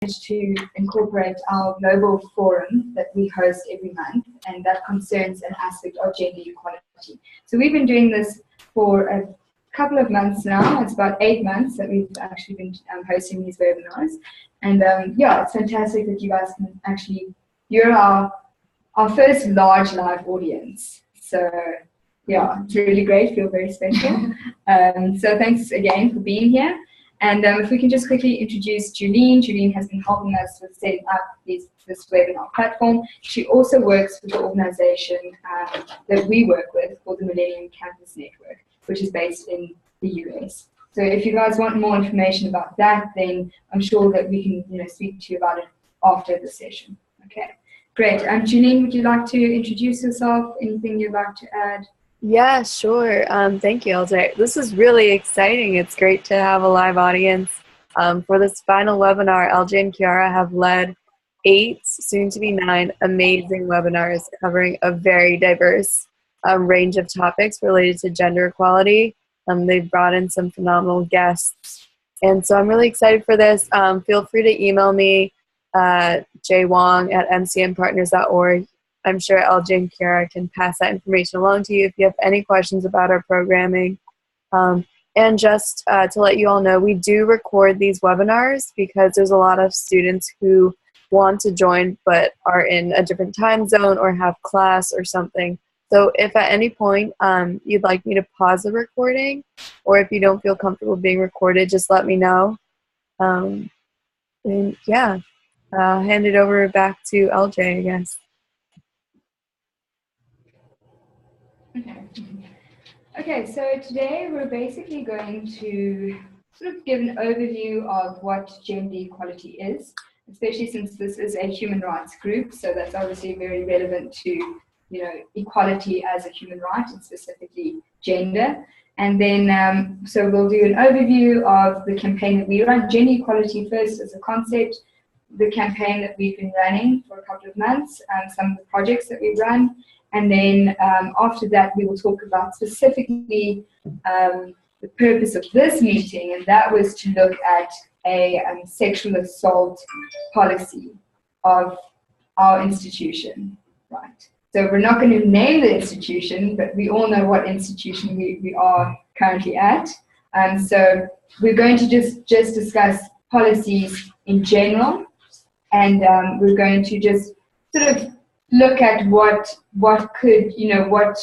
to incorporate our global forum that we host every month, and that concerns an aspect of gender equality. So we've been doing this for a couple of months now. It's about 8 months that we've actually been hosting these webinars. And yeah, it's fantastic that you guys can actually, you're our first large live audience. So yeah, it's really great, feel very special. So thanks again for being here. And if we can just quickly introduce Julene. Julene has been helping us with setting up this webinar platform. She also works with the organization that we work with called the Millennium Campus Network, which is based in the US. So if you guys want more information about that, then I'm sure that we can speak to you about it after the session. Okay, great. Julene, would you like to introduce yourself? Anything you'd like to add? Yeah, sure. Thank you, LJ. This is really exciting. It's great to have a live audience. For this final webinar, LJ and Kiara have led 8, soon to be 9, amazing webinars covering a very diverse range of topics related to gender equality. They've brought in some phenomenal guests. And so I'm really excited for this. Feel free to email me, jwong@mcmpartners.org. I'm sure LJ and Kiara can pass that information along to you if you have any questions about our programming. And just to let you all know, we do record these webinars because there's a lot of students who want to join but are in a different time zone or have class or something. So if at any point you'd like me to pause the recording, or if you don't feel comfortable being recorded, just let me know. And yeah, I'll hand it over back to LJ, I guess. Okay, so today we're basically going to sort of give an overview of what gender equality is, especially since this is a human rights group, so that's obviously very relevant to equality as a human right, and specifically gender. And then, so we'll do an overview of the campaign that we run, gender equality first as a concept, the campaign that we've been running for a couple of months, some of the projects that we run. And then after that, we will talk about specifically the purpose of this meeting, and that was to look at a sexual assault policy of our institution, right? So we're not going to name the institution, but we all know what institution we are currently at. And so we're going to just discuss policies in general, and we're going to just sort of look at what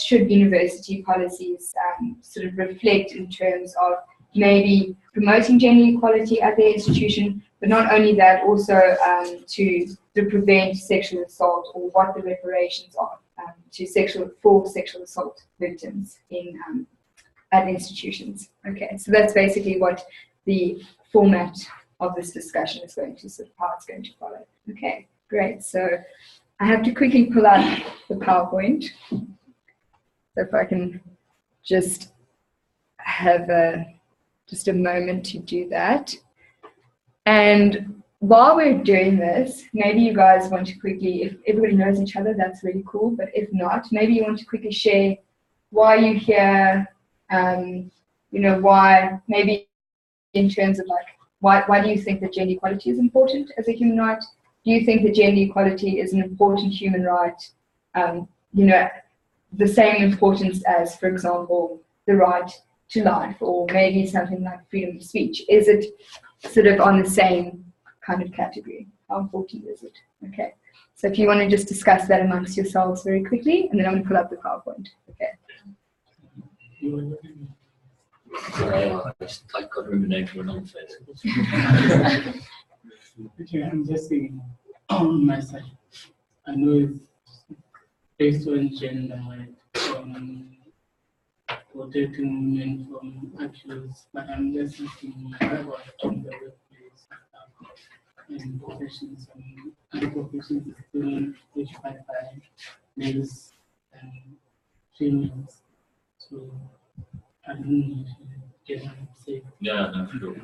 should university policies sort of reflect in terms of maybe promoting gender equality at their institution, but not only that, also to prevent sexual assault, or what the reparations are for sexual assault victims at institutions. Okay, so that's basically what the format of this discussion is going to how it's going to follow. Okay, great. So I have to quickly pull out the PowerPoint. So if I can just have just a moment to do that. And while we're doing this, maybe you guys want to quickly, if everybody knows each other, that's really cool. But if not, maybe you want to quickly share why you're here, why, maybe in terms of why do you think that gender equality is important as a human right? Do you think that gender equality is an important human right, the same importance as, for example, the right to life, or maybe something like freedom of speech? Is it sort of on the same kind of category? How important is it? Okay, so if you want to just discuss that amongst yourselves very quickly, and then I'm going to pull up the PowerPoint. Okay. I can't remember the name for another face. Okay, I'm just saying on my side. I know it's based on gender, protecting women from abuse, but I'm just thinking about in the workplace and professions and professions still occupied by males and females. So I don't know if you get what I'm saying. Yeah, no, for sure.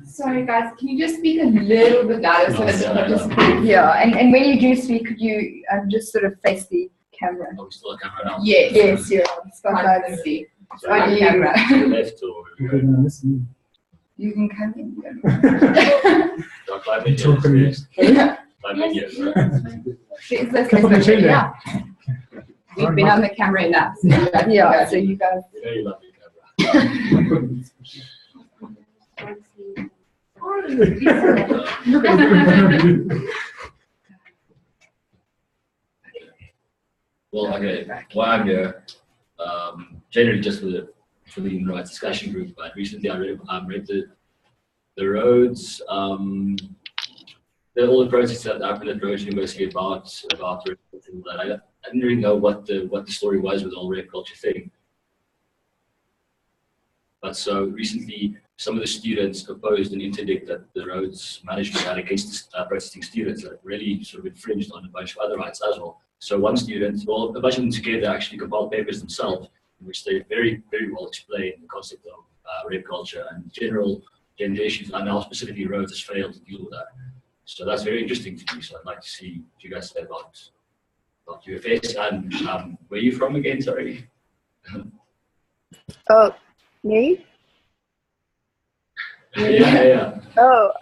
Sorry guys, can you just speak a little bit louder so that yeah, and when you do speak, could you just sort of face the camera? Are we still on camera now? Yes, you're on. Spotlight. On camera. To the left or? You can come in. Climate Talk on you. Yeah. Climate Yes, years, right? Come on the chain there. Yeah. We've been on the camera enough. So yeah, so you guys. We know you love your camera. Well, okay, why I'm here, generally just for the human rights discussion group, but recently I read the roads, all the projects that I've been approaching mostly about rape culture and that. I didn't really know what the story was with the whole rape culture thing. But so recently, some of the students opposed an interdict that the roads management had against protesting students that really sort of infringed on a bunch of other rights as well. So one student, well, a bunch of them together actually compiled papers themselves, in which they very, very well explain the concept of rape culture and general gender issues, and how specifically roads has failed to deal with that. So that's very interesting to me. So I'd like to see what you guys say about UFS. And where are you from again? Sorry. Oh, me? Yeah. Oh,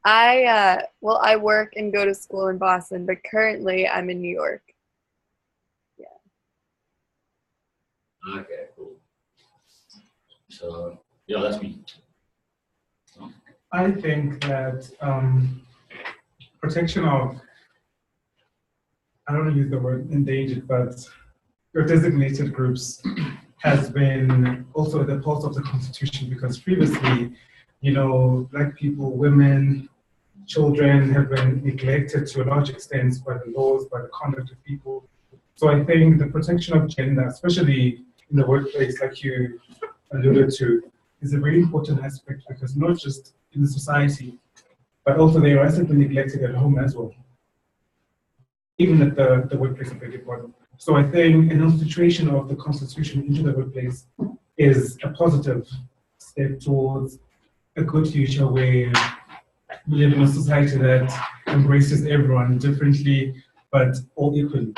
I work and go to school in Boston, but currently I'm in New York. Yeah. Okay, cool. So yeah, that's me. I think that protection of, I don't want to use the word endangered, but your designated groups has been also at the pulse of the Constitution, because previously, Black people, women, children have been neglected to a large extent by the laws, by the conduct of people. So I think the protection of gender, especially in the workplace, like you alluded to, is a very important aspect, because not just in the society, but also they are also neglected at home as well. Even at the workplace, a big important. So I think an infiltration of the Constitution into the workplace is a positive step towards a good future where we live in a society that embraces everyone differently, but all equally.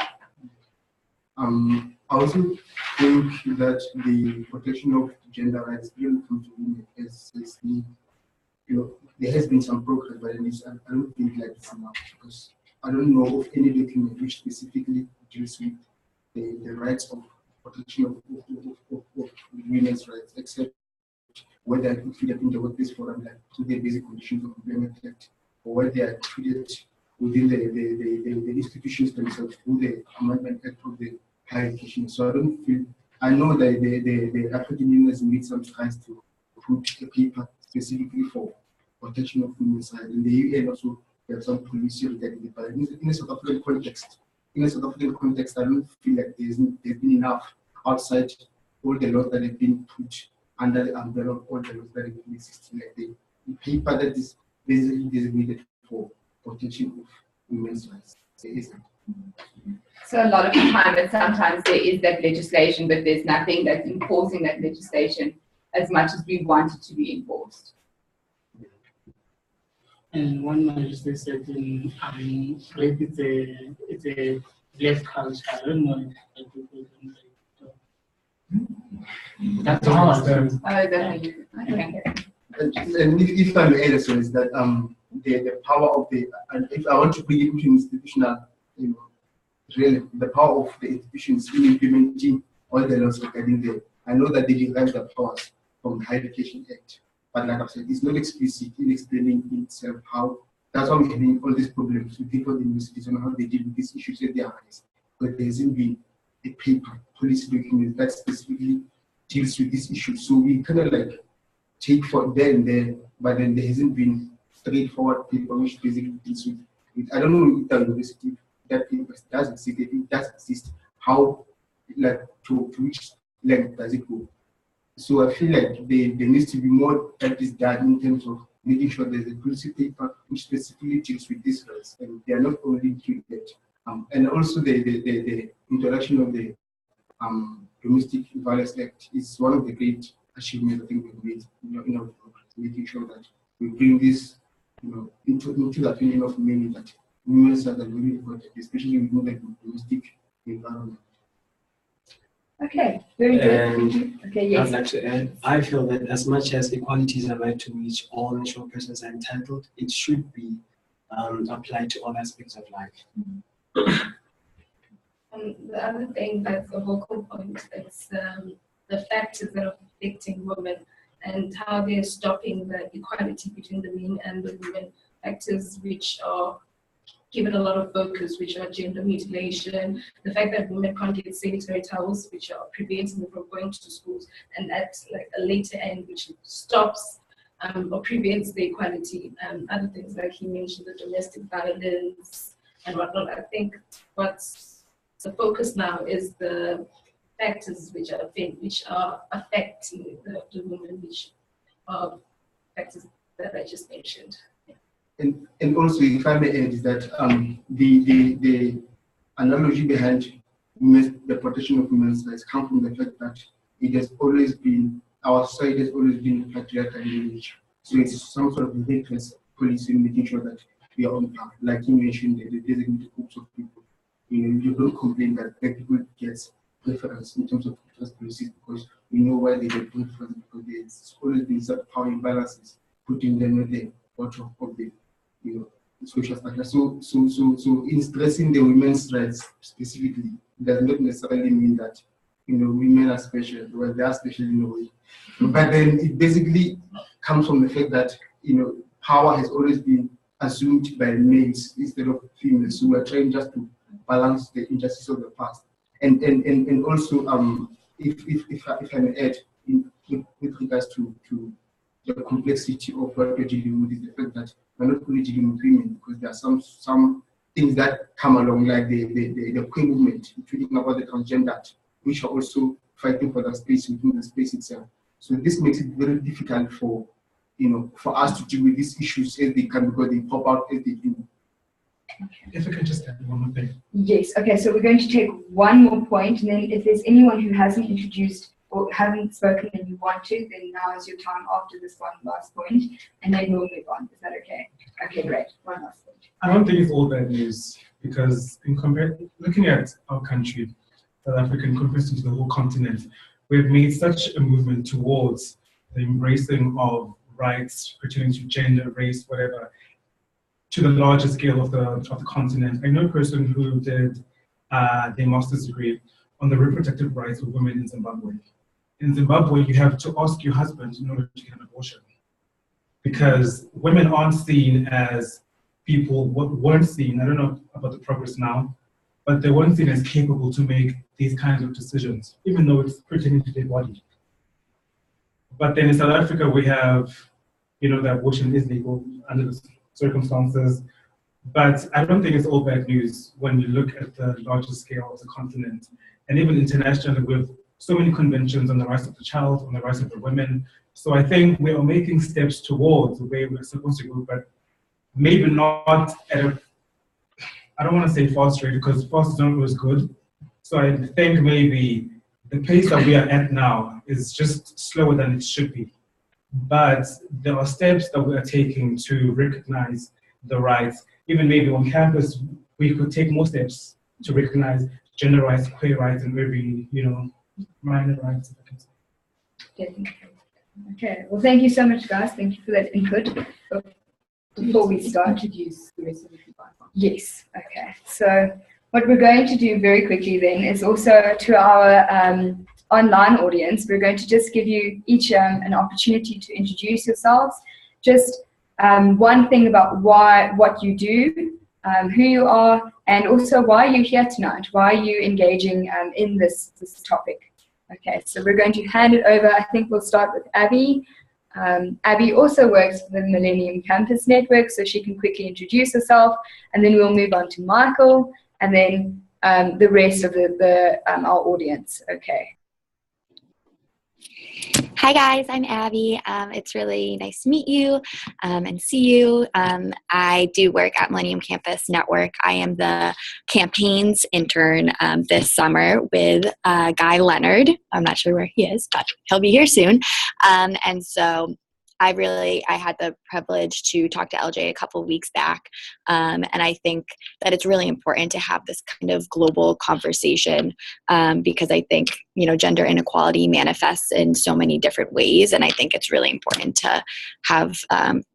I also think that the protection of gender rights really comes to women as there has been some progress, but I don't think like it's enough, because I don't know of any document which specifically deals with the rights of protection of women's rights, except whether I could fit in the workplace forum, like to the basic conditions of employment act, or whether they are treated within the institutions themselves through the Amendment Act of the Higher Education. So I know that the African Union has made some strides to put a paper specifically for protection of women's rights. In the UN also, there are some policy regarding it, but in a South African context, I don't feel like there's been enough outside all the laws that have been put under the umbrella of all the laws that have been existing. Like the paper that is basically designated for protection of women's rights. So a lot of the time, sometimes there is that legislation, but there's nothing that's enforcing that legislation as much as we want it to be enforced. And one magistrate said, rape it's a black culture. I don't know if people don't. That's all. Oh, okay. And if I may add as well, is that the power of and if I want to bring it into institutional, really the power of the institutions in implementing all the laws regarding I know that they derive the powers from the Higher Education Act, but like I said, it's not explicit in explaining itself how. That's why we're having all these problems with people in universities on how they deal with these issues that they arise. But there hasn't been a paper, policy document that specifically deals with these issues. So we kind of like take for there and there, but then there hasn't been straightforward paper which basically deals with I don't know if the university that paper does exist. If it does exist, how to which length does it go? So I feel like there needs to be more practice done in terms of making sure there's a policy paper which specifically deals with these rights, and they are not only included. And also the introduction of the Domestic Violence Act is one of the great achievements I think we've made in our democracy, making sure that we bring this into the opinion of many that women's rights are very important, especially within the domestic environment. Okay, very good. And Thank you. Okay, I'd yes. like to add, I feel that as much as equality is a right to which all natural persons are entitled, it should be applied to all aspects of life. And the other thing that's a vocal point is the factors that are affecting women and how they're stopping the equality between the men and the women. Factors which are given a lot of focus, which are gender mutilation, the fact that women can't get sanitary towels, which are preventing them from going to schools, and that's like a later end, which stops or prevents the equality. Other things like he mentioned, the domestic violence and whatnot. I think what's the focus now is the factors which are affecting the women, which are factors that I just mentioned. And also, if I may add, is that the analogy behind the protection of women's rights comes from the fact that it has always been, our society has always been patriarchal in nature. So it's some sort of relentless policy in making sure that we are on par. Like you mentioned, the designated groups of people. You don't complain that black people get preference in terms of preference policies because we know why they get preference, because there's always been some power imbalances putting them at the bottom of the social structure. So in stressing the women's rights specifically does not necessarily mean that women are special. Well, they are special in a way, but then it basically comes from the fact that power has always been assumed by males instead of females. So we're trying just to balance the injustice of the past, and also if I may add with regards to the complexity of what we're dealing with is the fact that we're not only dealing with women, because there are some things that come along, like the queer movement, tweeting about the transgender, which are also fighting for the space within the space itself. So this makes it very difficult for us to deal with these issues as they come, because they pop out as they do. If I can just add one more thing. Yes. Okay, so we're going to take one more point, and then if there's anyone who hasn't introduced or haven't spoken and you want to, then now is your time after this one last point, and then we'll move on. Is that okay? Okay, great. One last point. I don't think it's all bad news, because looking at our country, South Africa, in comparison to the whole continent, we've made such a movement towards the embracing of rights pertaining to gender, race, whatever, to the larger scale of the continent. I know a person who did their master's degree on the reproductive rights of women in Zimbabwe. In Zimbabwe, you have to ask your husband in order to get an abortion, because women aren't seen as people, weren't seen, I don't know about the progress now, but they weren't seen as capable to make these kinds of decisions, even though it's pertaining to their body. But then in South Africa, we have, that abortion is legal under the circumstances, but I don't think it's all bad news when you look at the larger scale of the continent, and even internationally with so many conventions on the rights of the child, on the rights of the women. So I think we are making steps towards where we're supposed to go, but maybe not at I don't want to say fast rate, because fast is not always good. So I think maybe the pace that we are at now is just slower than it should be. But there are steps that we are taking to recognize the rights. Even maybe on campus, we could take more steps to recognize gender rights, queer rights, and maybe, minor rights, if I can say. Okay, well, thank you so much, guys. Thank you for that input. Before we start, Introduce the rest of the people. yes, okay. So what we're going to do very quickly then is also to our online audience, we're going to just give you each an opportunity to introduce yourselves. Just one thing about what you do, who you are, and also why you're here tonight. Why are you engaging in this topic? Okay, so we're going to hand it over. I think we'll start with Abby. Abby also works for the Millennium Campus Network, so she can quickly introduce herself, and then we'll move on to Michael, and then the rest of our audience. Okay. Hi guys, I'm Abby. It's really nice to meet you and see you. I do work at Millennium Campus Network. I am the campaigns intern this summer with Guy Leonard. I'm not sure where he is, but he'll be here soon. And so I had the privilege to talk to LJ a couple of weeks back, and I think that it's really important to have this kind of global conversation, because I think, gender inequality manifests in so many different ways, and I think it's really important to have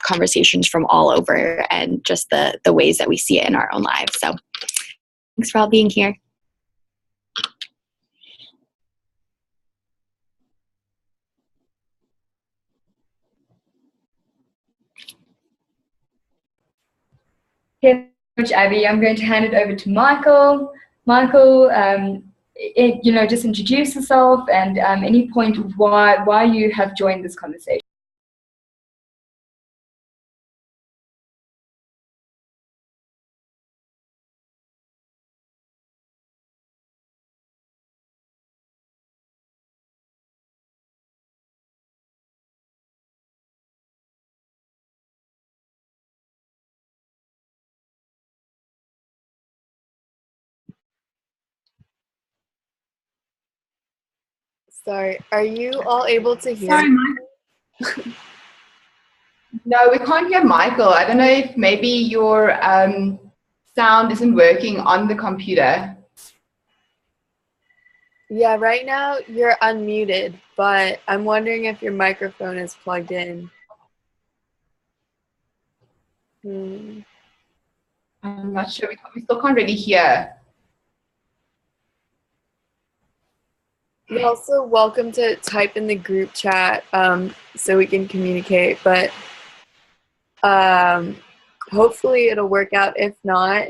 conversations from all over and just the ways that we see it in our own lives. So thanks for all being here. Thank you so much, Abby. I'm going to hand it over to Michael. Michael, just introduce yourself and any point of why you have joined this conversation. Sorry, are you all able to hear? Sorry, Michael. No, we can't hear Michael. I don't know if maybe your sound isn't working on the computer. Yeah, right now you're unmuted, but I'm wondering if your microphone is plugged in. I'm not sure. We still can't really hear. You're also welcome to type in the group chat so we can communicate, but hopefully it'll work out. If not,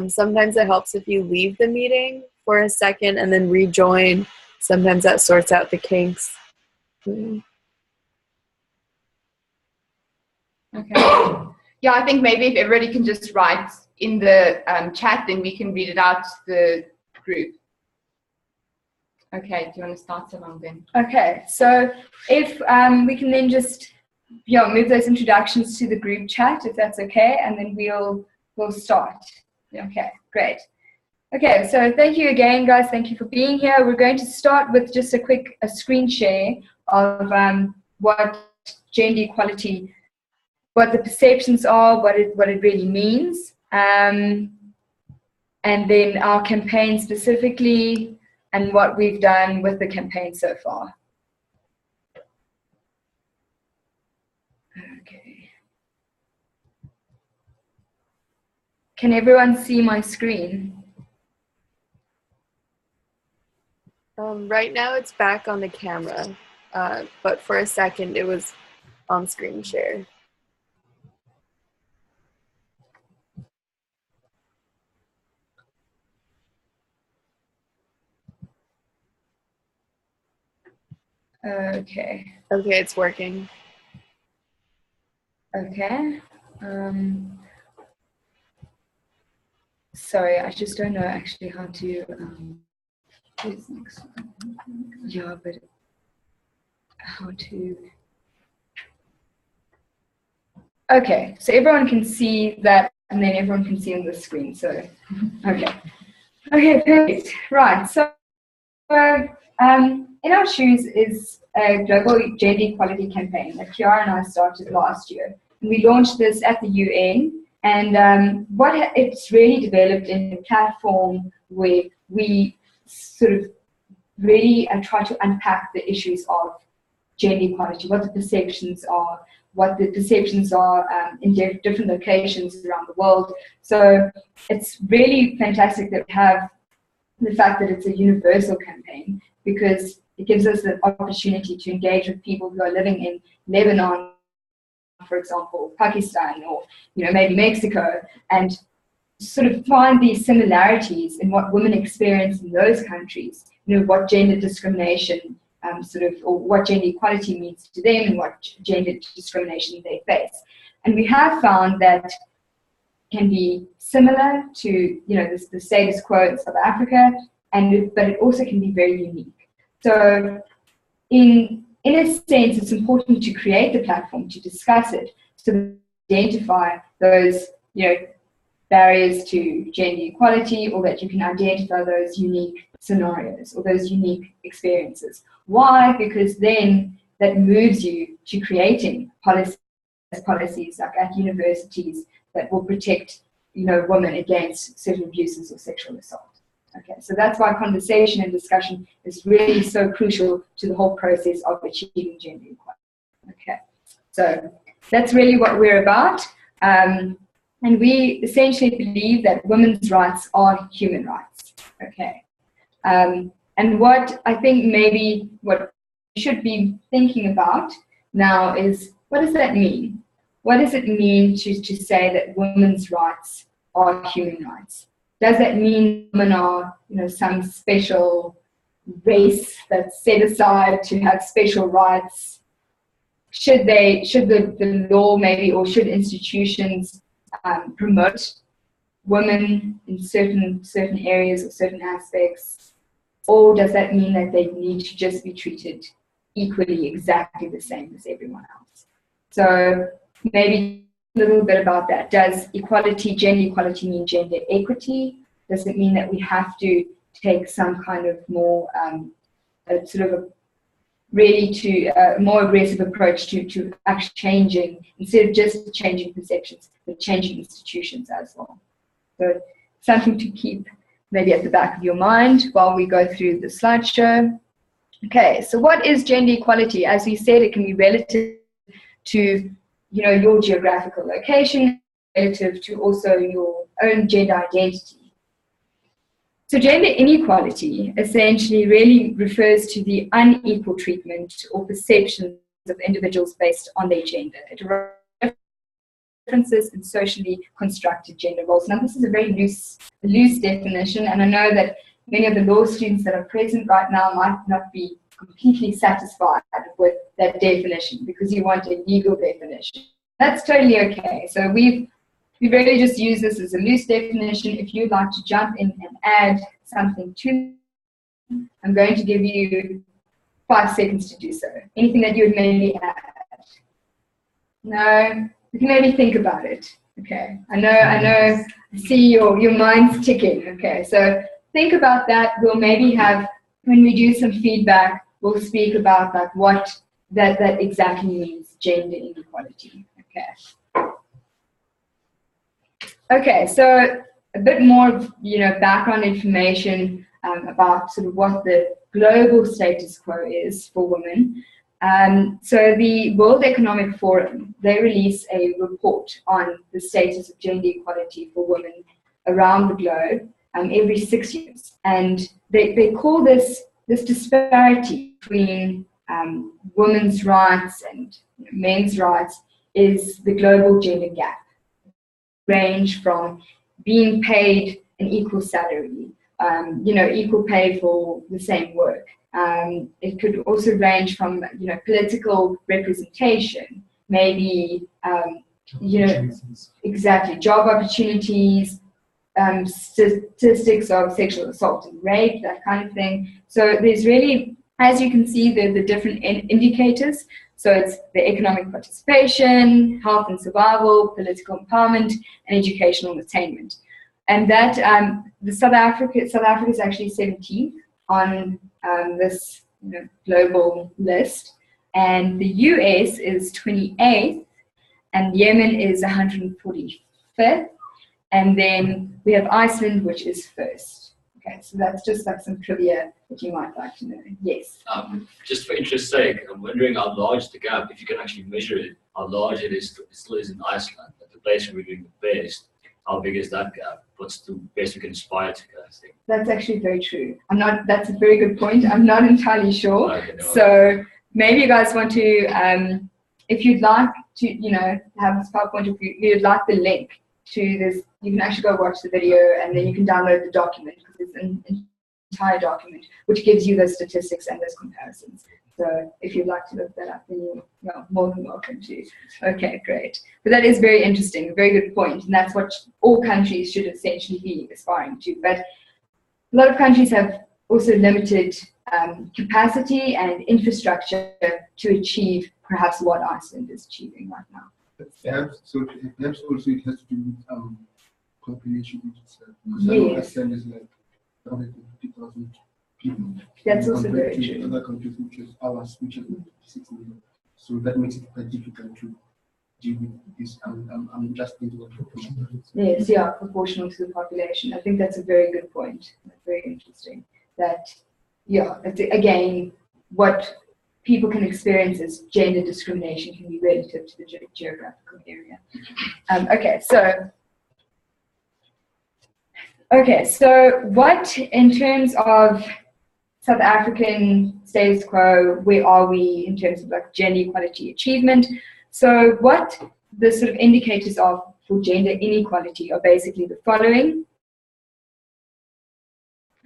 sometimes it helps if you leave the meeting for a second and then rejoin. Sometimes that sorts out the kinks. Okay. Yeah, I think maybe if everybody can just write in the chat, then we can read it out to the group. Okay, do you want to start, Salon, then? Okay, so if we can then just move those introductions to the group chat, if that's okay, and then we'll start. Okay, great. Okay, so thank you again, guys. Thank you for being here. We're going to start with just a screen share of what gender equality, what the perceptions are, what it really means, and then our campaign specifically, and what we've done with the campaign so far. Okay. Can everyone see my screen? Right now it's back on the camera, but for a second it was on screen share. Okay. Okay, it's working. Okay. Sorry, I just don't know actually how to. Yeah, but how to. Okay, so everyone can see that, and then everyone can see on the screen. So, okay. Okay, perfect. Right. So, In Our Shoes is a global gender equality campaign that Kiara and I started last year. And we launched this at the UN, and it's really developed in a platform where we sort of really try to unpack the issues of gender equality, what the perceptions are in different locations around the world. So it's really fantastic that we have the fact that it's a universal campaign, because it gives us the opportunity to engage with people who are living in Lebanon, for example, Pakistan, or maybe Mexico, and sort of find these similarities in what women experience in those countries. What gender discrimination or what gender equality means to them, and what gender discrimination they face. And we have found that can be similar to the status quo in South Africa, but it also can be very unique. So in a sense, it's important to create the platform to discuss it, to identify those barriers to gender equality, or that you can identify those unique scenarios or those unique experiences. Why? Because then that moves you to creating policies like at universities that will protect, women against certain abuses or sexual assault. Okay, so that's why conversation and discussion is really so crucial to the whole process of achieving gender equality. Okay, so that's really what we're about. And we essentially believe that women's rights are human rights. Okay. And what I think maybe what you should be thinking about now is, what does that mean? What does it mean to say that women's rights are human rights? Does that mean women are, some special race that's set aside to have special rights? Should the law maybe, or should institutions promote women in certain areas or certain aspects? Or does that mean that they need to just be treated equally, exactly the same as everyone else? So maybe a little bit about that. Does gender equality mean gender equity? Does it mean that we have to take some kind of more more aggressive approach to actually changing, instead of just changing perceptions, but changing institutions as well? So something to keep maybe at the back of your mind while we go through the slideshow. Okay, so what is gender equality? As we said, it can be relative to, your geographical location, relative to also your own gender identity. So gender inequality essentially really refers to the unequal treatment or perceptions of individuals based on their gender. It differences in socially constructed gender roles. Now, this is a very loose definition, and I know that many of the law students that are present right now might not be completely satisfied with that definition because you want a legal definition. That's totally okay. So we really just use this as a loose definition. If you'd like to jump in and add something to it, I'm going to give you 5 seconds to do so. Anything that you would maybe add? No? You can maybe think about it. Okay. I know, I see your mind's ticking. Okay. So think about that. We'll maybe have, when we do some feedback, we'll speak about like what that exactly means, gender inequality. Okay. Okay, so a bit more, background information about sort of what the global status quo is for women. So the World Economic Forum, they release a report on the status of gender equality for women around the globe every 6 years. And they call this disparity between women's rights and men's rights is the global gender gap. Range from being paid an equal salary, equal pay for the same work. It could also range from, political representation, maybe, exactly, job opportunities, statistics of sexual assault and rape, that kind of thing. So there's really, as you can see, the different indicators. So it's the economic participation, health and survival, political empowerment, and educational attainment. And that South Africa is actually 17th on this global list, and the US is 28th, and Yemen is 145th, and then we have Iceland, which is first. Okay, so that's just like some trivia that you might like to know. Yes. Just for interest's sake, I'm wondering how large the gap, if you can actually measure it, how large it still is in Iceland, at the place where we're doing the best. How big is that gap? What's the best we can aspire to, I think? That's actually very true. that's a very good point. I'm not entirely sure. Okay, no. So maybe you guys want to, if you'd like to, have this PowerPoint, if you'd like the link to this, you can actually go watch the video and then you can download the document, because it's an entire document which gives you those statistics and those comparisons. So if you'd like to look that up, then you're more than welcome to. Okay, great. But that is very interesting, a very good point, and that's what all countries should essentially be aspiring to. But a lot of countries have also limited capacity and infrastructure to achieve perhaps what Iceland is achieving right now. Perhaps also it has to do with population itself. Yes. Iceland is like 150,000 That's also compared very to true. other countries, which is ours, which is 6 million. So that makes it quite difficult to deal with this. I'm just thinking of proportional. Yes, yeah, proportional to the population. I think that's a very good point. That's very interesting. That, yeah, it's, again, what people can experience as gender discrimination can be relative to the geographical area. So what, in terms of South African status quo, where are we in terms of like gender equality achievement? So what the sort of indicators are for gender inequality are basically the following.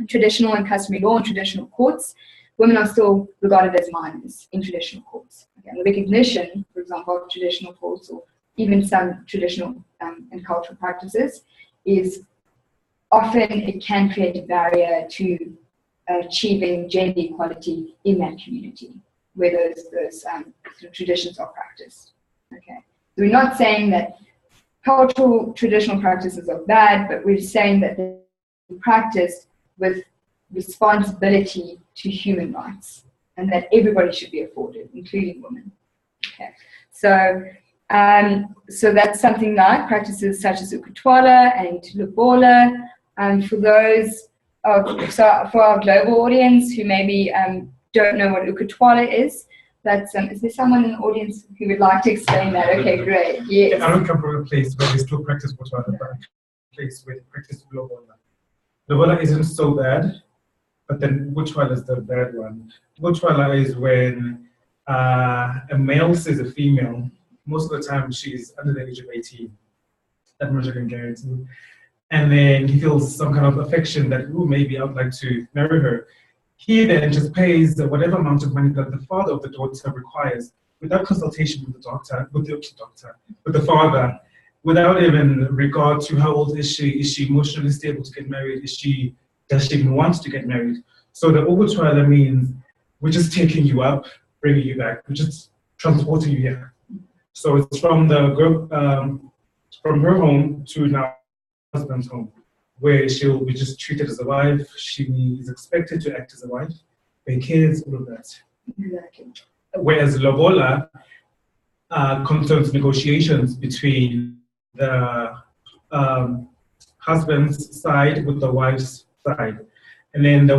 Traditional and customary law and traditional courts, women are still regarded as minors in traditional courts. Okay, the recognition, for example, of traditional courts or even some traditional and cultural practices is often it can create a barrier to achieving gender equality in that community where those sort of traditions are practiced. Okay, so we're not saying that cultural traditional practices are bad, but we're saying that they're practiced with responsibility to human rights and that everybody should be afforded, including women. Okay, so that's something like practices such as ukutwala and lobola. For those, so for our global audience who maybe don't know what ukutwala is there someone in the audience who would like to explain that? Okay, great. Yes. I don't come from a place where they still practice Botswana, but a place where they practice Lobola. Lobola isn't so bad, but then Botswana is the bad one. Botswana is when a male sees a female. Most of the time, she's under the age of 18. That much I can guarantee. And then he feels some kind of affection that, maybe I would like to marry her. He then just pays whatever amount of money that the father of the daughter requires without consultation with the father, without even regard to how old is she emotionally stable to get married, does she even want to get married? So the overtrial means we're just taking you up, bringing you back, we're just transporting you here. So it's from the girl, from her home to now husband's home, where she'll be just treated as a wife. She is expected to act as a wife, pay kids, all of that. Exactly. Whereas lobola concerns negotiations between the husband's side with the wife's side. And then the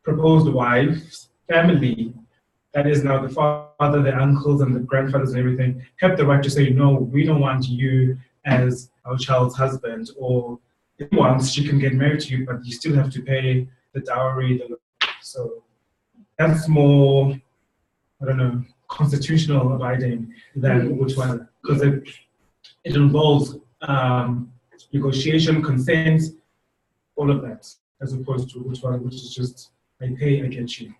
proposed wife's family, that is now the father, the uncles, and the grandfathers and everything, have the right to say, no, we don't want you as our child's husband, or if she wants, she can get married to you, but you still have to pay the dowry. So that's more, I don't know, constitutional abiding than which one, because it involves negotiation, consent, all of that, as opposed to which one, which is just, I pay, I get you.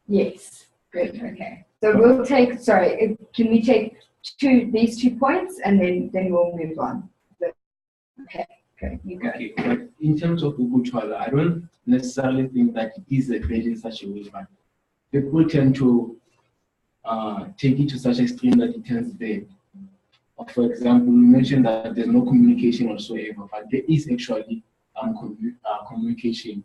Yes, good, okay. So we'll take, sorry, can we take these 2 points and then we'll move on? Okay, you go. Okay, but in terms of Ukutwala, I don't necessarily think that it is bad in such a way, but people tend to take it to such an extreme that it turns bad. For example, you mentioned that there's no communication whatsoever, but there is actually communication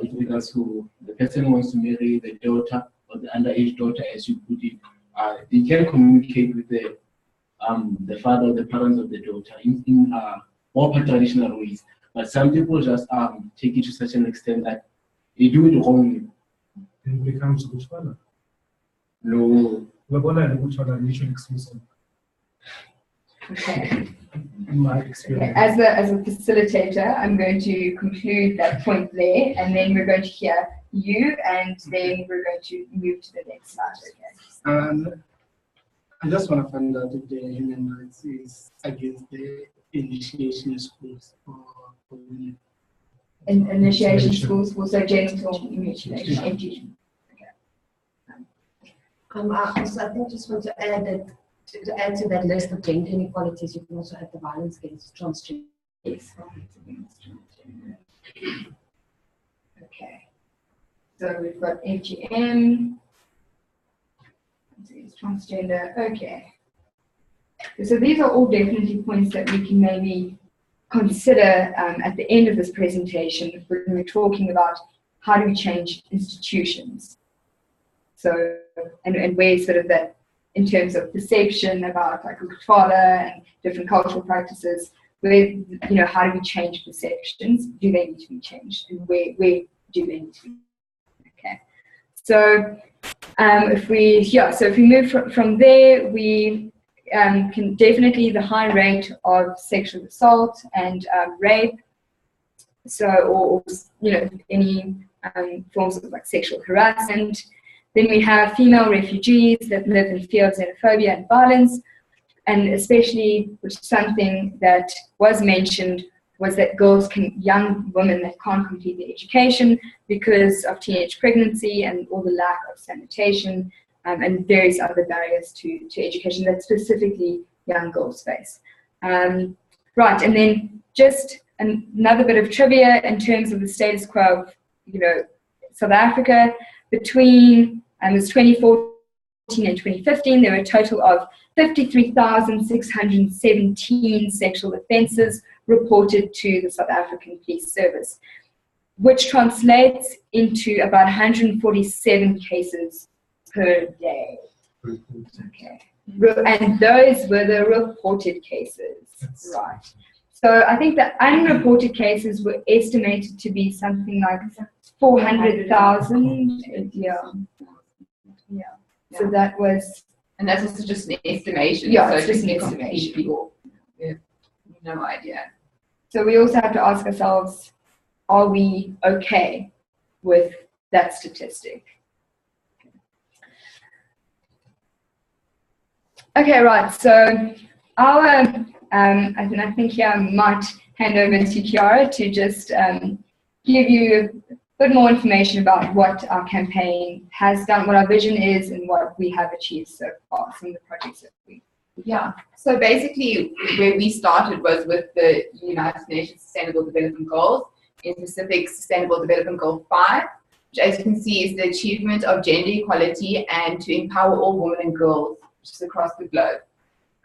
with regards to the person who wants to marry the daughter or the underage daughter, as you put it. They can communicate with the father or the parents of the daughter in more traditional ways. But some people just take it to such an extent that they do it wrongly. It becomes Botswana. No. Lobola and Botswana are mutually exclusive. Okay. In my experience. Okay. As a facilitator, I'm going to conclude that point there, and then we're going to hear you, and then we're going to move to the next slide. Okay. I just want to find out if the human rights is against the initiation schools for women. Initiation schools for genital mutilation. So I think just want to add that to add to that list of gender inequalities, you can also have the violence against transgender. Yes. Okay. So we've got FGM. It's transgender. Okay. So these are all definitely points that we can maybe consider at the end of this presentation when we're talking about how do we change institutions. So, and where sort of that, in terms of perception about like Kutwala and different cultural practices, where, how do we change perceptions? Do they need to be changed? And where do they need to be? Okay. So, if we move from there, we can definitely the high rate of sexual assault and rape. So, or any forms of like sexual harassment. Then we have female refugees that live in fear of xenophobia and violence, and especially, which is something that was mentioned, was that young women that can't complete their education because of teenage pregnancy and all the lack of sanitation and various other barriers to education that specifically young girls face. Right, and then just another bit of trivia in terms of the status quo of, South Africa. Between 2014 and 2015, there were a total of 53,617 sexual offences reported to the South African Police Service, which translates into about 147 cases per day. Okay, and those were the reported cases, right? So I think the unreported cases were estimated to be something like 400,000. Yeah. So that was, and that's also just an estimation. Yeah, so it's just an estimation. estimation. Yeah, no idea. So we also have to ask ourselves, are we okay with that statistic? Okay, right. So our, I think here I might hand over to Kiara to just give you a bit more information about what our campaign has done, what our vision is, and what we have achieved so far, some of the projects that we. Yeah, so basically where we started was with the United Nations Sustainable Development Goals, in specific Sustainable Development Goal 5, which as you can see is the achievement of gender equality and to empower all women and girls just across the globe.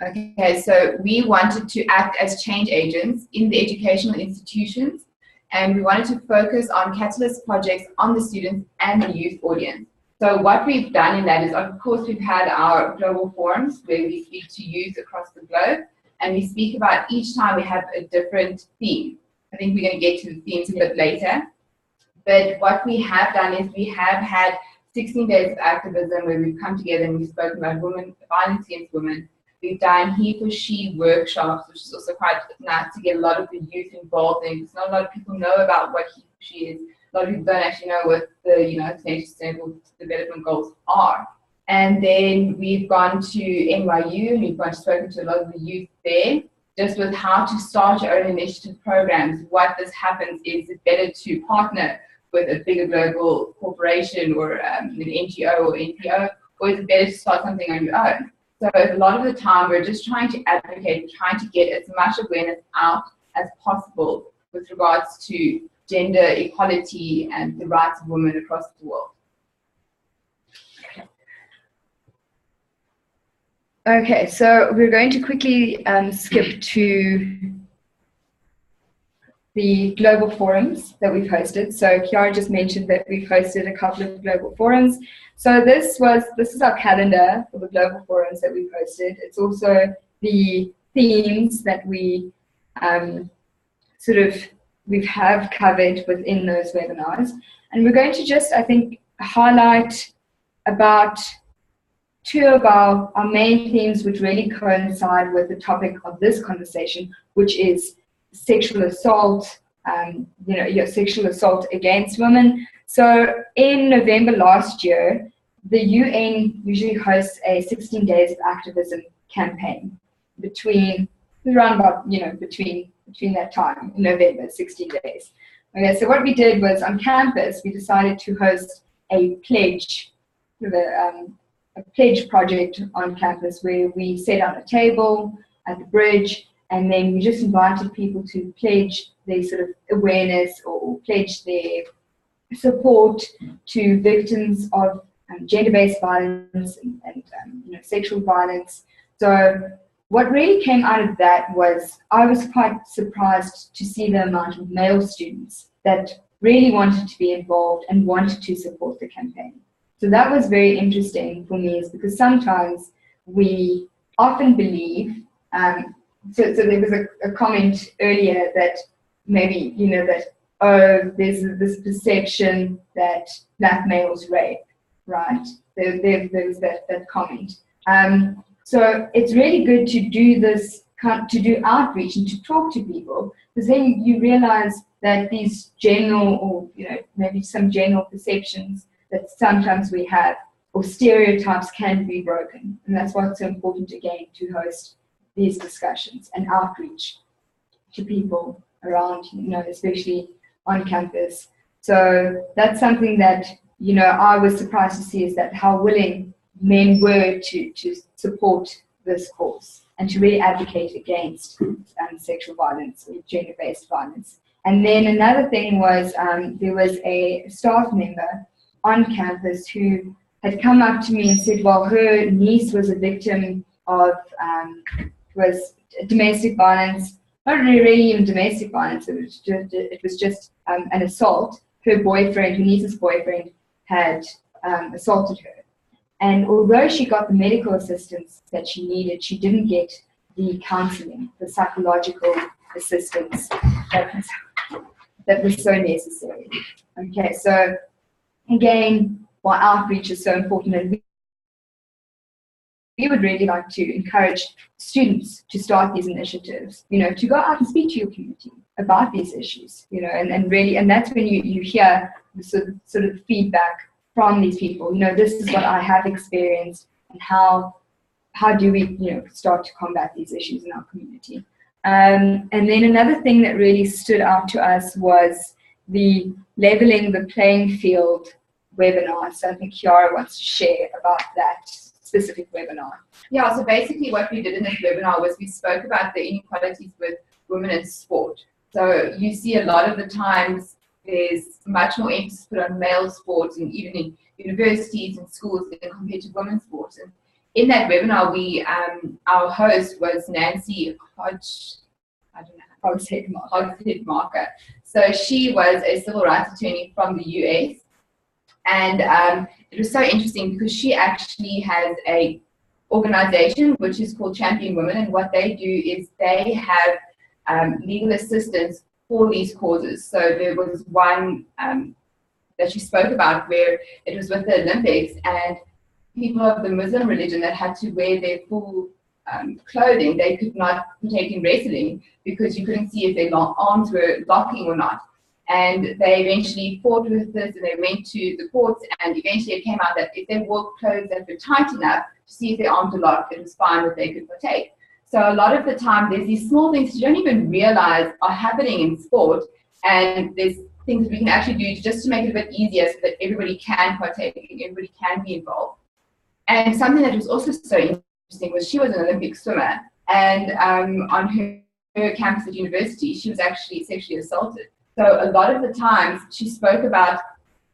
Okay, so we wanted to act as change agents in the educational institutions, and we wanted to focus on catalyst projects on the students and the youth audience. So what we've done in that is, of course, we've had our global forums where we speak to youth across the globe, and we speak about each time we have a different theme. I think we're going to get to the themes a bit later. But what we have done is we have had 16 days of activism where we've come together and we've spoken about violence against women. We've done he for she workshops, which is also quite nice to get a lot of the youth involved in, because not a lot of people know about what he for she is. A lot of people don't actually know what the United Nations Sustainable Development Goals are. And then we've gone to NYU and we've gone to spoken to a lot of the youth there, just with how to start your own initiative programs. What this happens is it's better to partner with a bigger global corporation or an NGO or NPO, or is it better to start something on your own? So a lot of the time we're just trying to advocate, trying to get as much awareness out as possible with regards to gender equality and the rights of women across the world. Okay, so we're going to quickly skip to the global forums that we've hosted. So Kiara just mentioned that we've hosted a couple of global forums. So this is our calendar for the global forums that we've hosted. It's also the themes that we we have covered within those webinars. And we're going to just, I think, highlight about two of our main themes which really coincide with the topic of this conversation, which is sexual assault, sexual assault against women. So in November last year, the UN usually hosts a 16 days of activism campaign between that time, in November, 16 days. Okay, so what we did was on campus, we decided to host a pledge, a pledge project on campus where we set out a table at the bridge, and then we just invited people to pledge their sort of awareness or pledge their support to victims of gender-based violence and sexual violence. So what really came out of that was I was quite surprised to see the amount of male students that really wanted to be involved and wanted to support the campaign. So that was very interesting for me, is because sometimes we often believe, so there was a comment earlier that maybe, that, oh, there's this perception that black males rape, right? There was that comment. So it's really good to do this, to do outreach and to talk to people, because then you realize that these general, or maybe some general perceptions that sometimes we have, or stereotypes, can be broken. And that's why it's so important, again, to host these discussions and outreach to people around, especially on campus. So that's something that, I was surprised to see, is that how willing men were to support this cause and to really advocate against sexual violence or gender-based violence. And then another thing was, there was a staff member on campus who had come up to me and said, well, her niece was a victim of domestic violence, not really even domestic violence, it was just an assault. Her niece's boyfriend, had assaulted her. And although she got the medical assistance that she needed, she didn't get the counseling, the psychological assistance that was so necessary. Okay, so again, why outreach is so important, and we would really like to encourage students to start these initiatives, to go out and speak to your community about these issues, and that's when you hear the sort of feedback from these people. This is what I have experienced, and how do we, start to combat these issues in our community. And then another thing that really stood out to us was the Leveling the Playing Field webinar. So I think Kiara wants to share about that specific webinar. Yeah, so basically what we did in this webinar was we spoke about the inequalities with women in sport. So you see a lot of the times there's much more emphasis put on male sports, and even in universities and schools, than compared to women's sports. And in that webinar, our host was Nancy Hogshead-Marker. So she was a civil rights attorney from the US. And it was so interesting because she actually has a organization which is called Champion Women, and what they do is they have legal assistance for these causes. So there was one that she spoke about where it was with the Olympics, and people of the Muslim religion that had to wear their full clothing, they could not partake in wrestling because you couldn't see if their arms were locking or not. And they eventually fought with this, and they went to the courts, and eventually it came out that if they wore clothes that were tight enough to see if their arms were locked, it was fine that they could partake. So a lot of the time, there's these small things you don't even realize are happening in sport, and there's things that we can actually do just to make it a bit easier so that everybody can partake and everybody can be involved. And something that was also so interesting was she was an Olympic swimmer, and on her campus at university, she was actually sexually assaulted. So a lot of the times she spoke about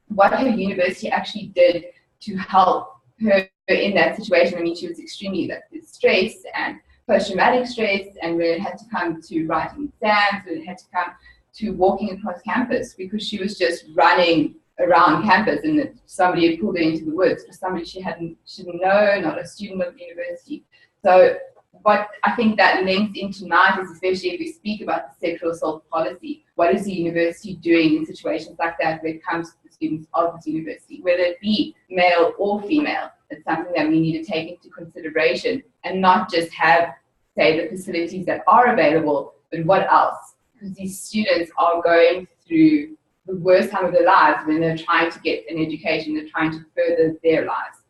what her university actually did to help her in that situation. I mean, she was extremely stressed and post-traumatic stress, and when it had to come to writing exams, when it had to come to walking across campus, because she was just running around campus and somebody had pulled her into the woods for somebody she didn't know, not a student of the university. So what I think that links in tonight is, especially if we speak about the sexual assault policy, what is the university doing in situations like that when it comes to the students of this university, whether it be male or female? It's something that we need to take into consideration and not just have, say, the facilities that are available, but what else? Because these students are going through the worst time of their lives when they're trying to get an education, they're trying to further their lives.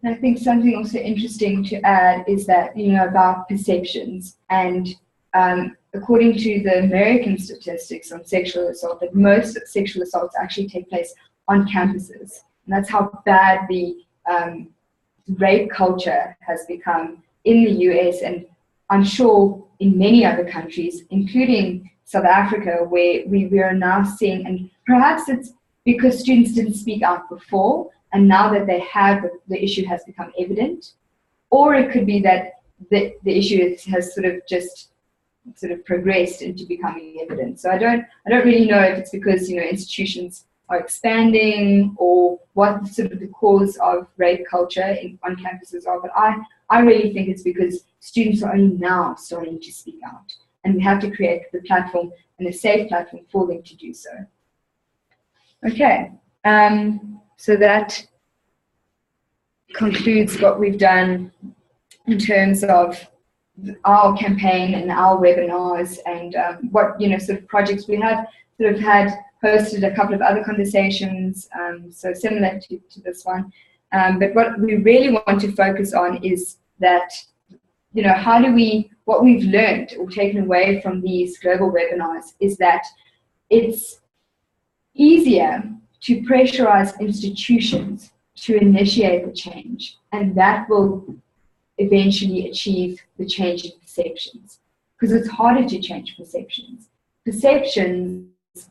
I think something also interesting to add is that, about perceptions, and according to the American statistics on sexual assault, that most sexual assaults actually take place on campuses. And that's how bad the rape culture has become in the US, and I'm sure in many other countries, including South Africa, where we are now seeing, and perhaps it's because students didn't speak out before, and now that they have, the issue has become evident. Or it could be that the issue has sort of progressed into becoming evident. So I don't really know if it's because, you know, institutions are expanding or what sort of the cause of rape culture on campuses are, but I really think it's because students are only now starting to speak out, and we have to create the platform and a safe platform for them to do so. Okay, so that concludes what we've done in terms of our campaign and our webinars and what, you know, sort of projects we have sort of had hosted a couple of other conversations, so similar to this one. But what we really want to focus on is that, you know, what we've learned or taken away from these global webinars is that it's easier to pressurize institutions to initiate the change, and that will eventually achieve the change in perceptions, because it's harder to change perceptions. Perceptions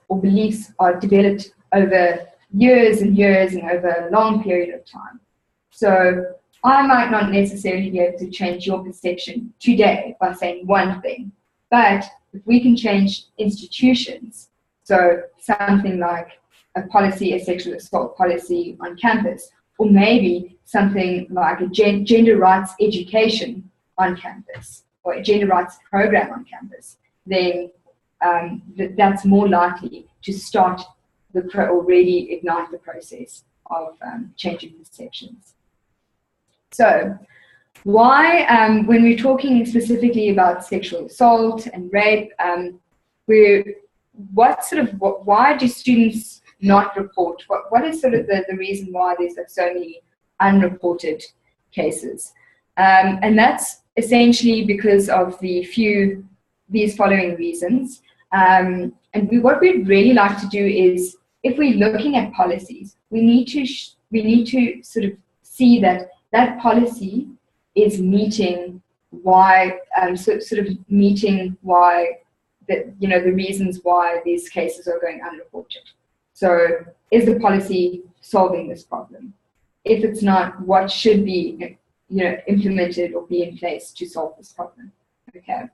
or beliefs are developed over years and years and over a long period of time. So I might not necessarily be able to change your perception today by saying one thing, but if we can change institutions, so something like a policy, a sexual assault policy on campus, or maybe something like a gender rights education on campus, or a gender rights program on campus, then that's more likely to start or really ignite the process of changing perceptions. So why, when we're talking specifically about sexual assault and rape, why do students not report? What is sort of the reason why there's so many unreported cases? And that's essentially because of these following reasons. And what we'd really like to do is, if we're looking at policies, we need to sort of see that policy is meeting why, meeting why, the reasons why these cases are going unreported. So is the policy solving this problem? If it's not, what should be, implemented or be in place to solve this problem? Okay.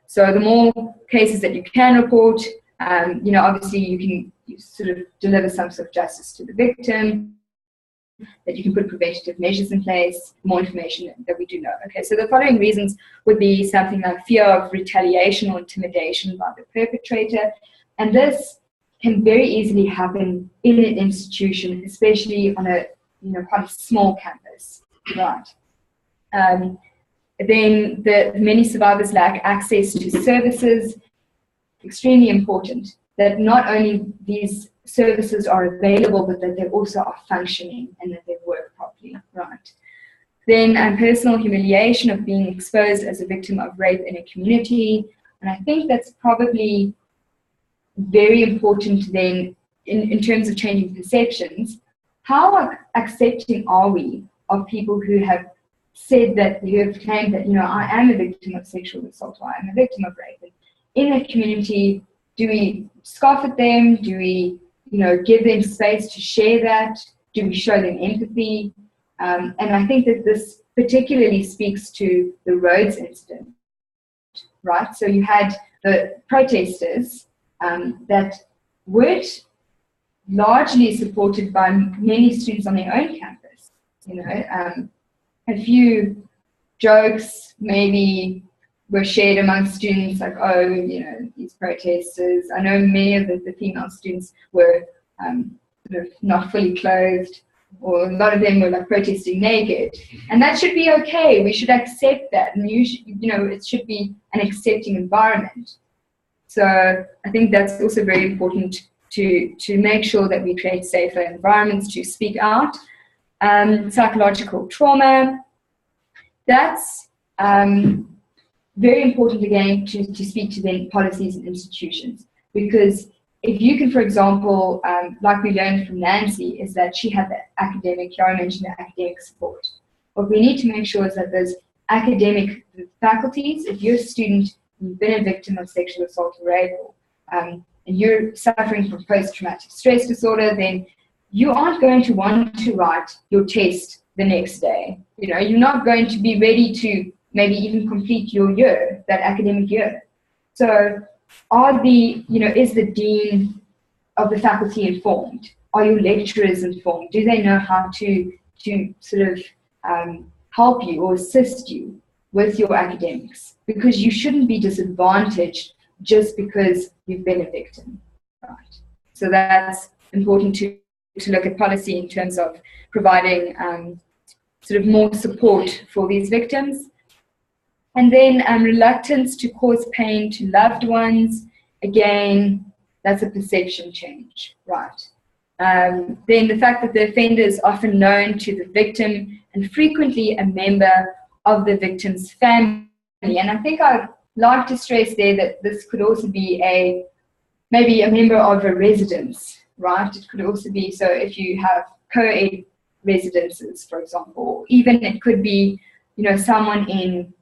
So the more cases that you can report, obviously you can sort of deliver some sort of justice to the victim, that you can put preventative measures in place, more information that we do know. Okay, so the following reasons would be something like fear of retaliation or intimidation by the perpetrator, and this can very easily happen in an institution, especially on a quite a small campus, right? Then many survivors lack access to services. Extremely important that not only these services are available, but that they also are functioning and that they work properly, right? Then personal humiliation of being exposed as a victim of rape in a community, and I think that's probably very important then in terms of changing perceptions. How accepting are we of people who have said that, who have claimed that, I am a victim of sexual assault, or I am a victim of rape? And in a community, do we scoff at them? Do we, give them space to share that? Do we show them empathy? And I think that this particularly speaks to the Rhodes incident, right? So you had the protesters that weren't largely supported by many students on their own campus. A few jokes maybe were shared among students, like, oh, these protesters. I know many of the female students were sort of not fully clothed, or a lot of them were like protesting naked, and that should be okay. We should accept that, and it should be an accepting environment. So I think that's also very important to make sure that we create safer environments to speak out. Psychological trauma, that's very important again to speak to then policies and institutions, because if you can, for example, like we learned from Nancy, is that she had the academic, Chiara mentioned the academic support. What we need to make sure is that those academic faculties, if you're a student, you've been a victim of sexual assault or rape, and you're suffering from post-traumatic stress disorder, then you aren't going to want to write your test the next day. You're not going to be ready to maybe even complete your year, that academic year. So is the dean of the faculty informed? Are your lecturers informed? Do they know how to sort of help you or assist you with your academics? Because you shouldn't be disadvantaged just because you've been a victim, right? So that's important to look at policy in terms of providing sort of more support for these victims. And then reluctance to cause pain to loved ones. Again, that's a perception change, right? Then the fact that the offender is often known to the victim and frequently a member of the victim's family. And I think I'd like to stress there that this could also be maybe a member of a residence, right? It could also be, so if you have co-ed residences, for example, or even it could be, someone in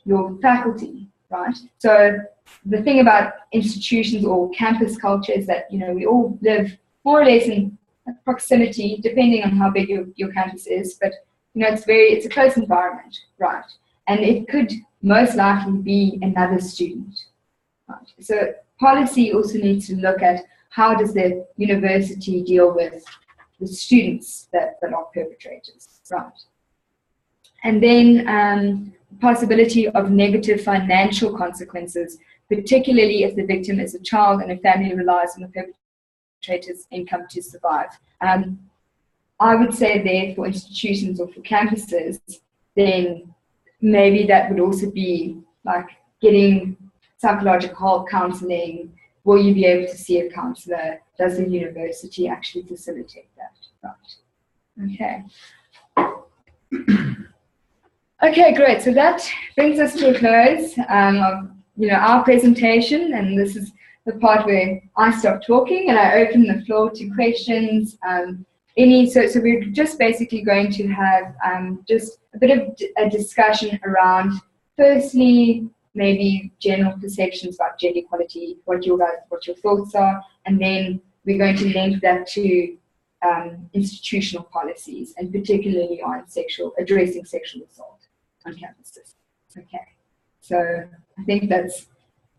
your faculty, right? So the thing about institutions or campus culture is that, we all live more or less in proximity, depending on how big your campus is, but, it's a close environment, right? And it could most likely be another student, right? So policy also needs to look at how does the university deal with the students that are perpetrators, right? And then possibility of negative financial consequences, particularly if the victim is a child and a family relies on the perpetrator's income to survive. I would say there for institutions or for campuses, then maybe that would also be like getting psychological counseling. Will you be able to see a counselor? Does the university actually facilitate that? Right. Okay. Okay, great. So that brings us to a close of our presentation, and this is the part where I stop talking and I open the floor to questions. So we're just basically going to have just a bit of a discussion around, firstly, maybe general perceptions about gender equality, what your thoughts are, and then we're going to link that to institutional policies, and particularly on addressing sexual assault on campuses. Okay, so I think that's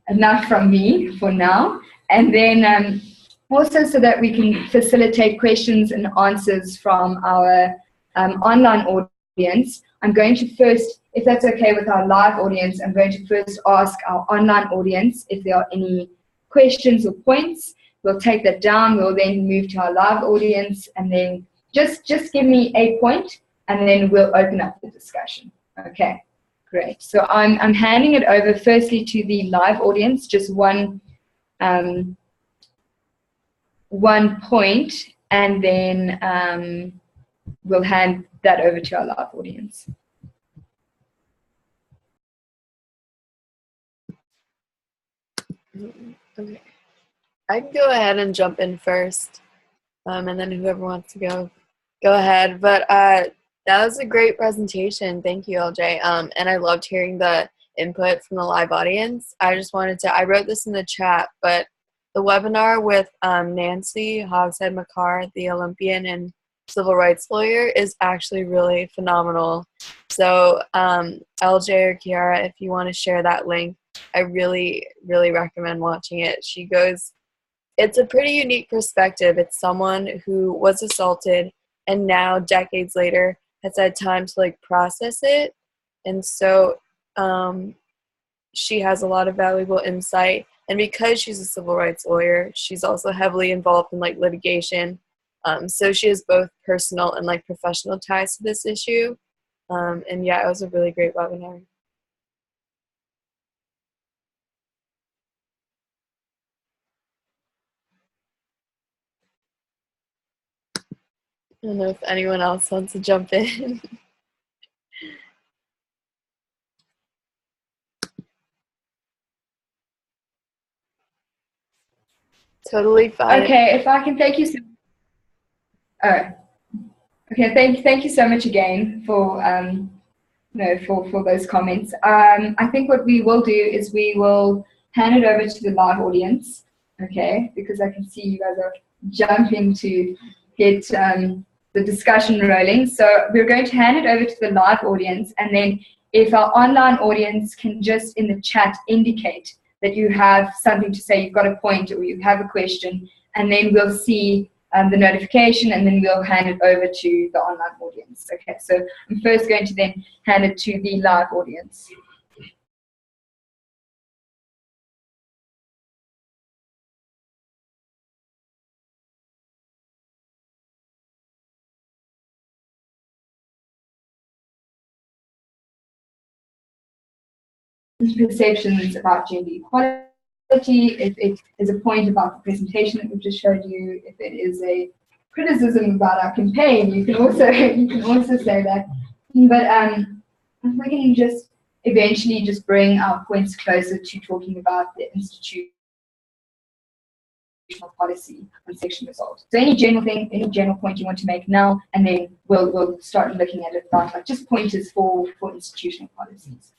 enough from me for now, and then also so that we can facilitate questions and answers from our online audience, I'm going to first, if that's okay with our live audience, I'm going to first ask our online audience if there are any questions or points. We'll take that down. We'll then move to our live audience, and then just give me a point, and then we'll open up the discussion. Okay, great. So I'm handing it over firstly to the live audience, just one point, and then we'll hand that over to our live audience. Okay. I can go ahead and jump in first, and then whoever wants to go ahead. But that was a great presentation. Thank you, LJ. And I loved hearing the input from the live audience. I just wanted to, I wrote this in the chat, but the webinar with Nancy Hogshead-McCarr, the Olympian and civil rights lawyer, is actually really phenomenal. So LJ or Kiara, if you want to share that link, I really, really recommend watching it. It's a pretty unique perspective. It's someone who was assaulted and now, decades later, has had time to process it. And so she has a lot of valuable insight. And because she's a civil rights lawyer, she's also heavily involved in litigation. So she has both personal and professional ties to this issue. And yeah, it was a really great webinar. I don't know if anyone else wants to jump in. Totally fine. Okay, if I can thank you so thank you so much again for for those comments. I think what we will do is we will hand it over to the live audience, okay? Because I can see you guys are jumping to get the discussion rolling. So we're going to hand it over to the live audience, and then if our online audience can just in the chat indicate that you have something to say, you've got a point or you have a question, and then we'll see the notification, and then we'll hand it over to the online audience. Okay, so I'm first going to then hand it to the live audience. Perceptions about gender equality, if it is a point about the presentation that we've just showed you, if it is a criticism about our campaign, you can also say that. But we're going to just eventually just bring our points closer to talking about the institutional policy on section result. So any general thing, any general point you want to make now, and then we'll start looking at it about like just pointers for institutional policies.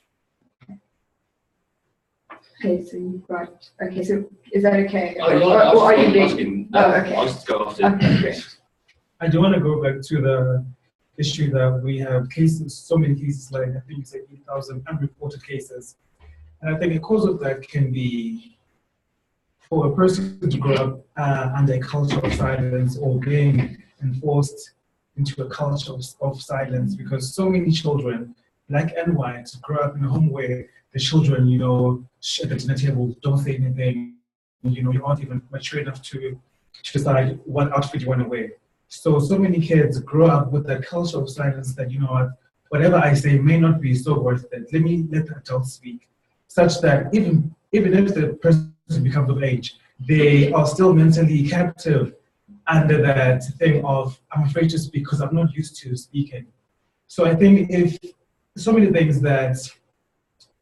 Okay, so you've got, okay, so is that okay? Oh, yeah, or are you asking. Oh, okay. I'll just go after. Okay, great. I do want to go back to the issue that we have cases, so many cases, like I think you said 8,000 unreported cases. And I think a cause of that can be for a person to grow up under a culture of silence or being enforced into a culture of silence, because so many children, black and white, grow up in a home where the children, at the dinner table, don't say anything. You aren't even mature enough to decide what outfit you want to wear. So many kids grow up with that culture of silence that, whatever I say may not be so worth it. Let the adults speak. Such that even if the person becomes of age, they are still mentally captive under that thing of, I'm afraid to speak because I'm not used to speaking. So I think if so many things that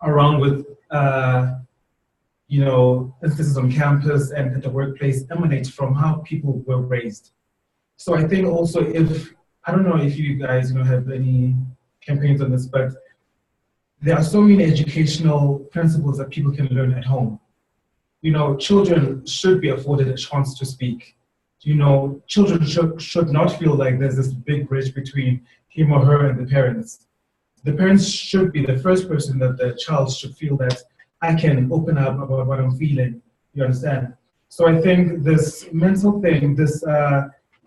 are wrong with, instances on campus and at the workplace emanate from how people were raised. So I think also I don't know if you guys, have any campaigns on this, but there are so many educational principles that people can learn at home. Children should be afforded a chance to speak. Children should not feel like there's this big bridge between him or her and the parents. The parents should be the first person that the child should feel that I can open up about what I'm feeling, you understand? So I think this mental thing, this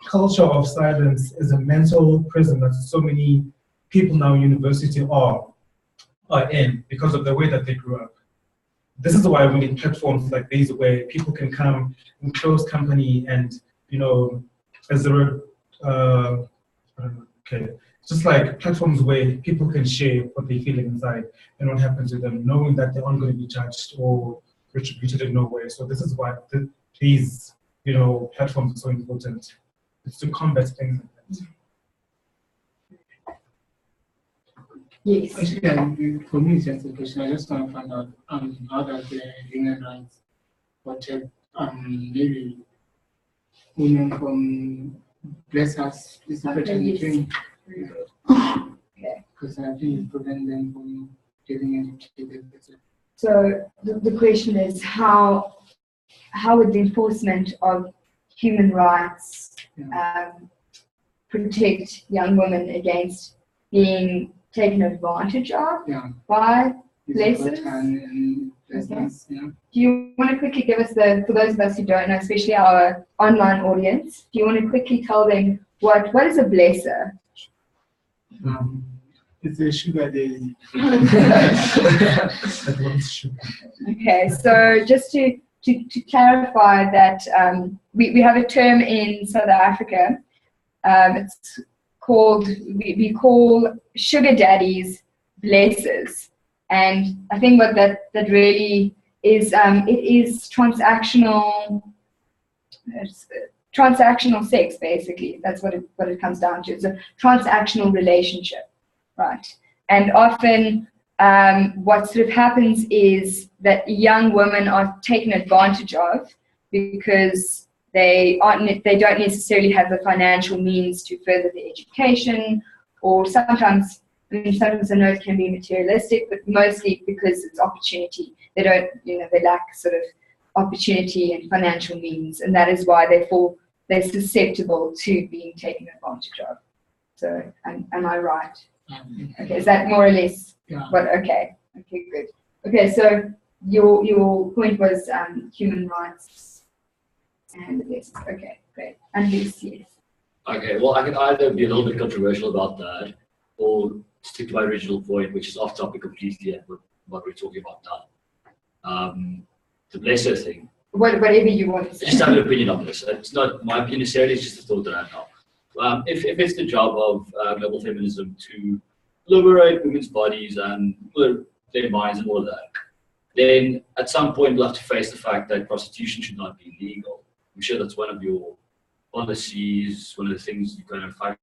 culture of silence is a mental prison that so many people now in university are in because of the way that they grew up. This is why we need platforms like these where people can come in close company and, as there were, just like platforms where people can share what they're feeling inside and what happens to them, knowing that they aren't going to be judged or retributed in no way. So this is why these, platforms are so important. It's to combat things like that. Yes. Actually, for me, it's just a question. I just want to find out how does the human rights protect maybe women from blessers is protecting. Because I think it prevents them from getting educated. So the question is how would the enforcement of human rights protect young women against being taken advantage of by places? Okay. Do you want to quickly give us for those of us who don't know, especially our online audience, do you want to quickly tell them what is a blesser? It's a sugar daddy. Okay, so just to clarify that we have a term in South Africa. It's called, we call sugar daddies blessers. And I think what that really is, it is transactional sex, basically. That's what it comes down to. It's a transactional relationship, right? And often what sort of happens is that young women are taken advantage of because they don't necessarily have the financial means to further their education, or sometimes I know it can be materialistic, but mostly because it's opportunity. They don't, they lack sort of opportunity and financial means, and that is why they're susceptible to being taken advantage of. So, am I right? Okay, is that more or less Yeah. what? Okay, good. Okay, so your point was human rights and this. Okay, great. And this, yes. Okay, well, I can either be a little bit controversial about that, or stick to my original point, which is off topic completely and what we're talking about now. The blesser thing. Whatever you want to say. I just have an opinion on this. It's not my opinion necessarily, it's just a thought that I have. If it's the job of global feminism to liberate women's bodies and their minds and all of that, then at some point we'll have to face the fact that prostitution should not be legal. I'm sure that's one of your policies, one of the things you kind of fight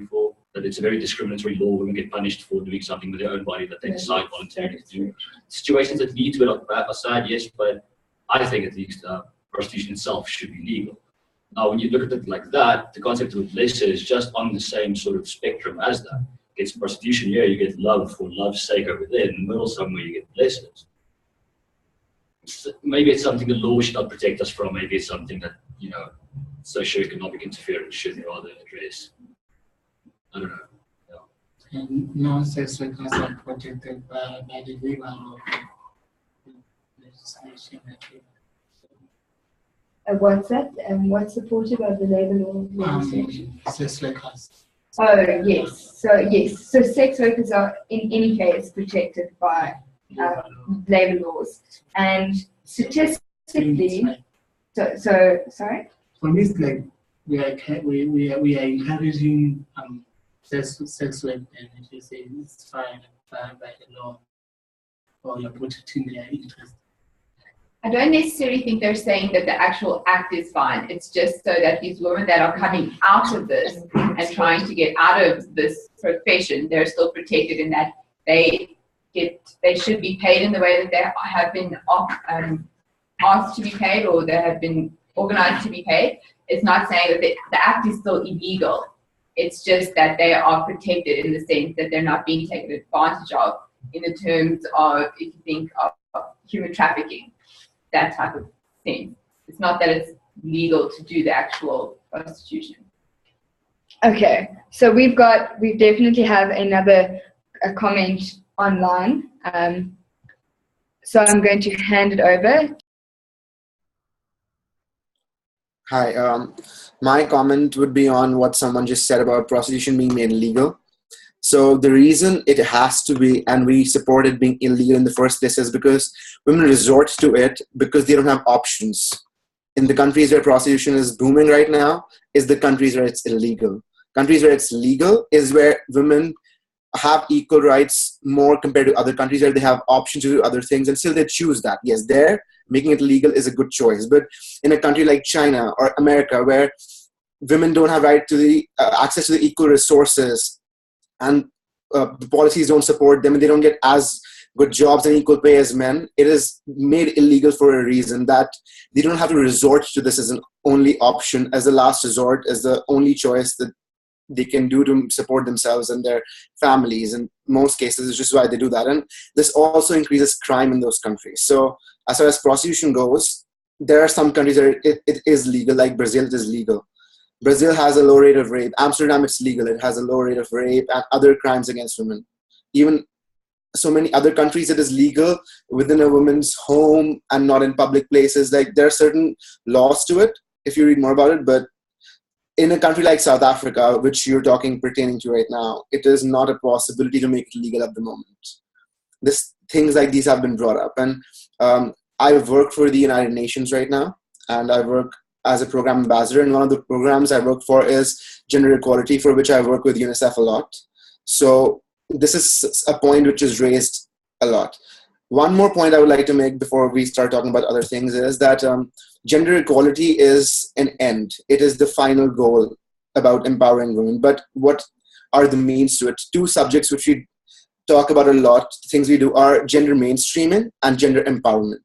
for, that it's a very discriminatory law. Women get punished for doing something with their own body that they decide voluntarily to do. Situations that lead to it aside, yes, but I think at least prostitution itself should be legal. Now, when you look at it like that, the concept of blesser is just on the same sort of spectrum as that. It's prostitution here, you get love for love's sake over there. In the middle somewhere, you get blessers. Maybe it's something the law should not protect us from. Maybe it's something that, socioeconomic interference should rather address. I don't know. Yeah. And non-sex workers are protected by the legal law legislation. What's that? What's supported by the labor law legislation? Sex workers. Oh, yes. So sex workers are, in any case, protected by labor laws. And statistically, sorry? For me, it's like we are encouraging sex work, and if you say it's fine by the law, or you're protecting their interest. I don't necessarily think they're saying that the actual act is fine. It's just so that these women that are coming out of this and trying to get out of this profession, they're still protected in that they should be paid in the way that they have been asked to be paid, or they have been organized to be paid. It's not saying that the act is still illegal. It's just that they are protected in the sense that they're not being taken advantage of in the terms of, if you think of human trafficking, that type of thing. It's not that it's legal to do the actual prostitution. Okay, so we definitely have a comment online. So I'm going to hand it over. Hi, my comment would be on what someone just said about prostitution being made illegal. So the reason it has to be, and we support it being illegal in the first place, is because women resort to it because they don't have options. In the countries where prostitution is booming right now, is the countries where it's illegal. Countries where it's legal is where women have equal rights more compared to other countries where they have options to do other things, and still they choose that. Yes, there, making it legal is a good choice. But in a country like China or America, where women don't have right to the access to the equal resources, and the policies don't support them, and they don't get as good jobs and equal pay as men, it is made illegal for a reason, that they don't have to resort to this as an only option, as a last resort, as the only choice that they can do to support themselves and their families. In most cases, it's just why they do that. And this also increases crime in those countries. So as far as prostitution goes, there are some countries where it is legal, like Brazil, it is legal. Brazil has a low rate of rape. Amsterdam, it's legal. It has a low rate of rape and other crimes against women. Even so many other countries, it is legal within a woman's home and not in public places. Like, there are certain laws to it, if you read more about it. But in a country like South Africa, which you're pertaining to right now, it is not a possibility to make it legal at the moment. Things like these have been brought up. And I work for the United Nations right now, and I work as a program ambassador, and one of the programs I work for is gender equality, for which I work with UNICEF a lot. So this is a point which is raised a lot. One more point I would like to make before we start talking about other things is that gender equality is an end. It is the final goal about empowering women. But what are the means to it? Two subjects which we talk about a lot, things we do, are gender mainstreaming and gender empowerment.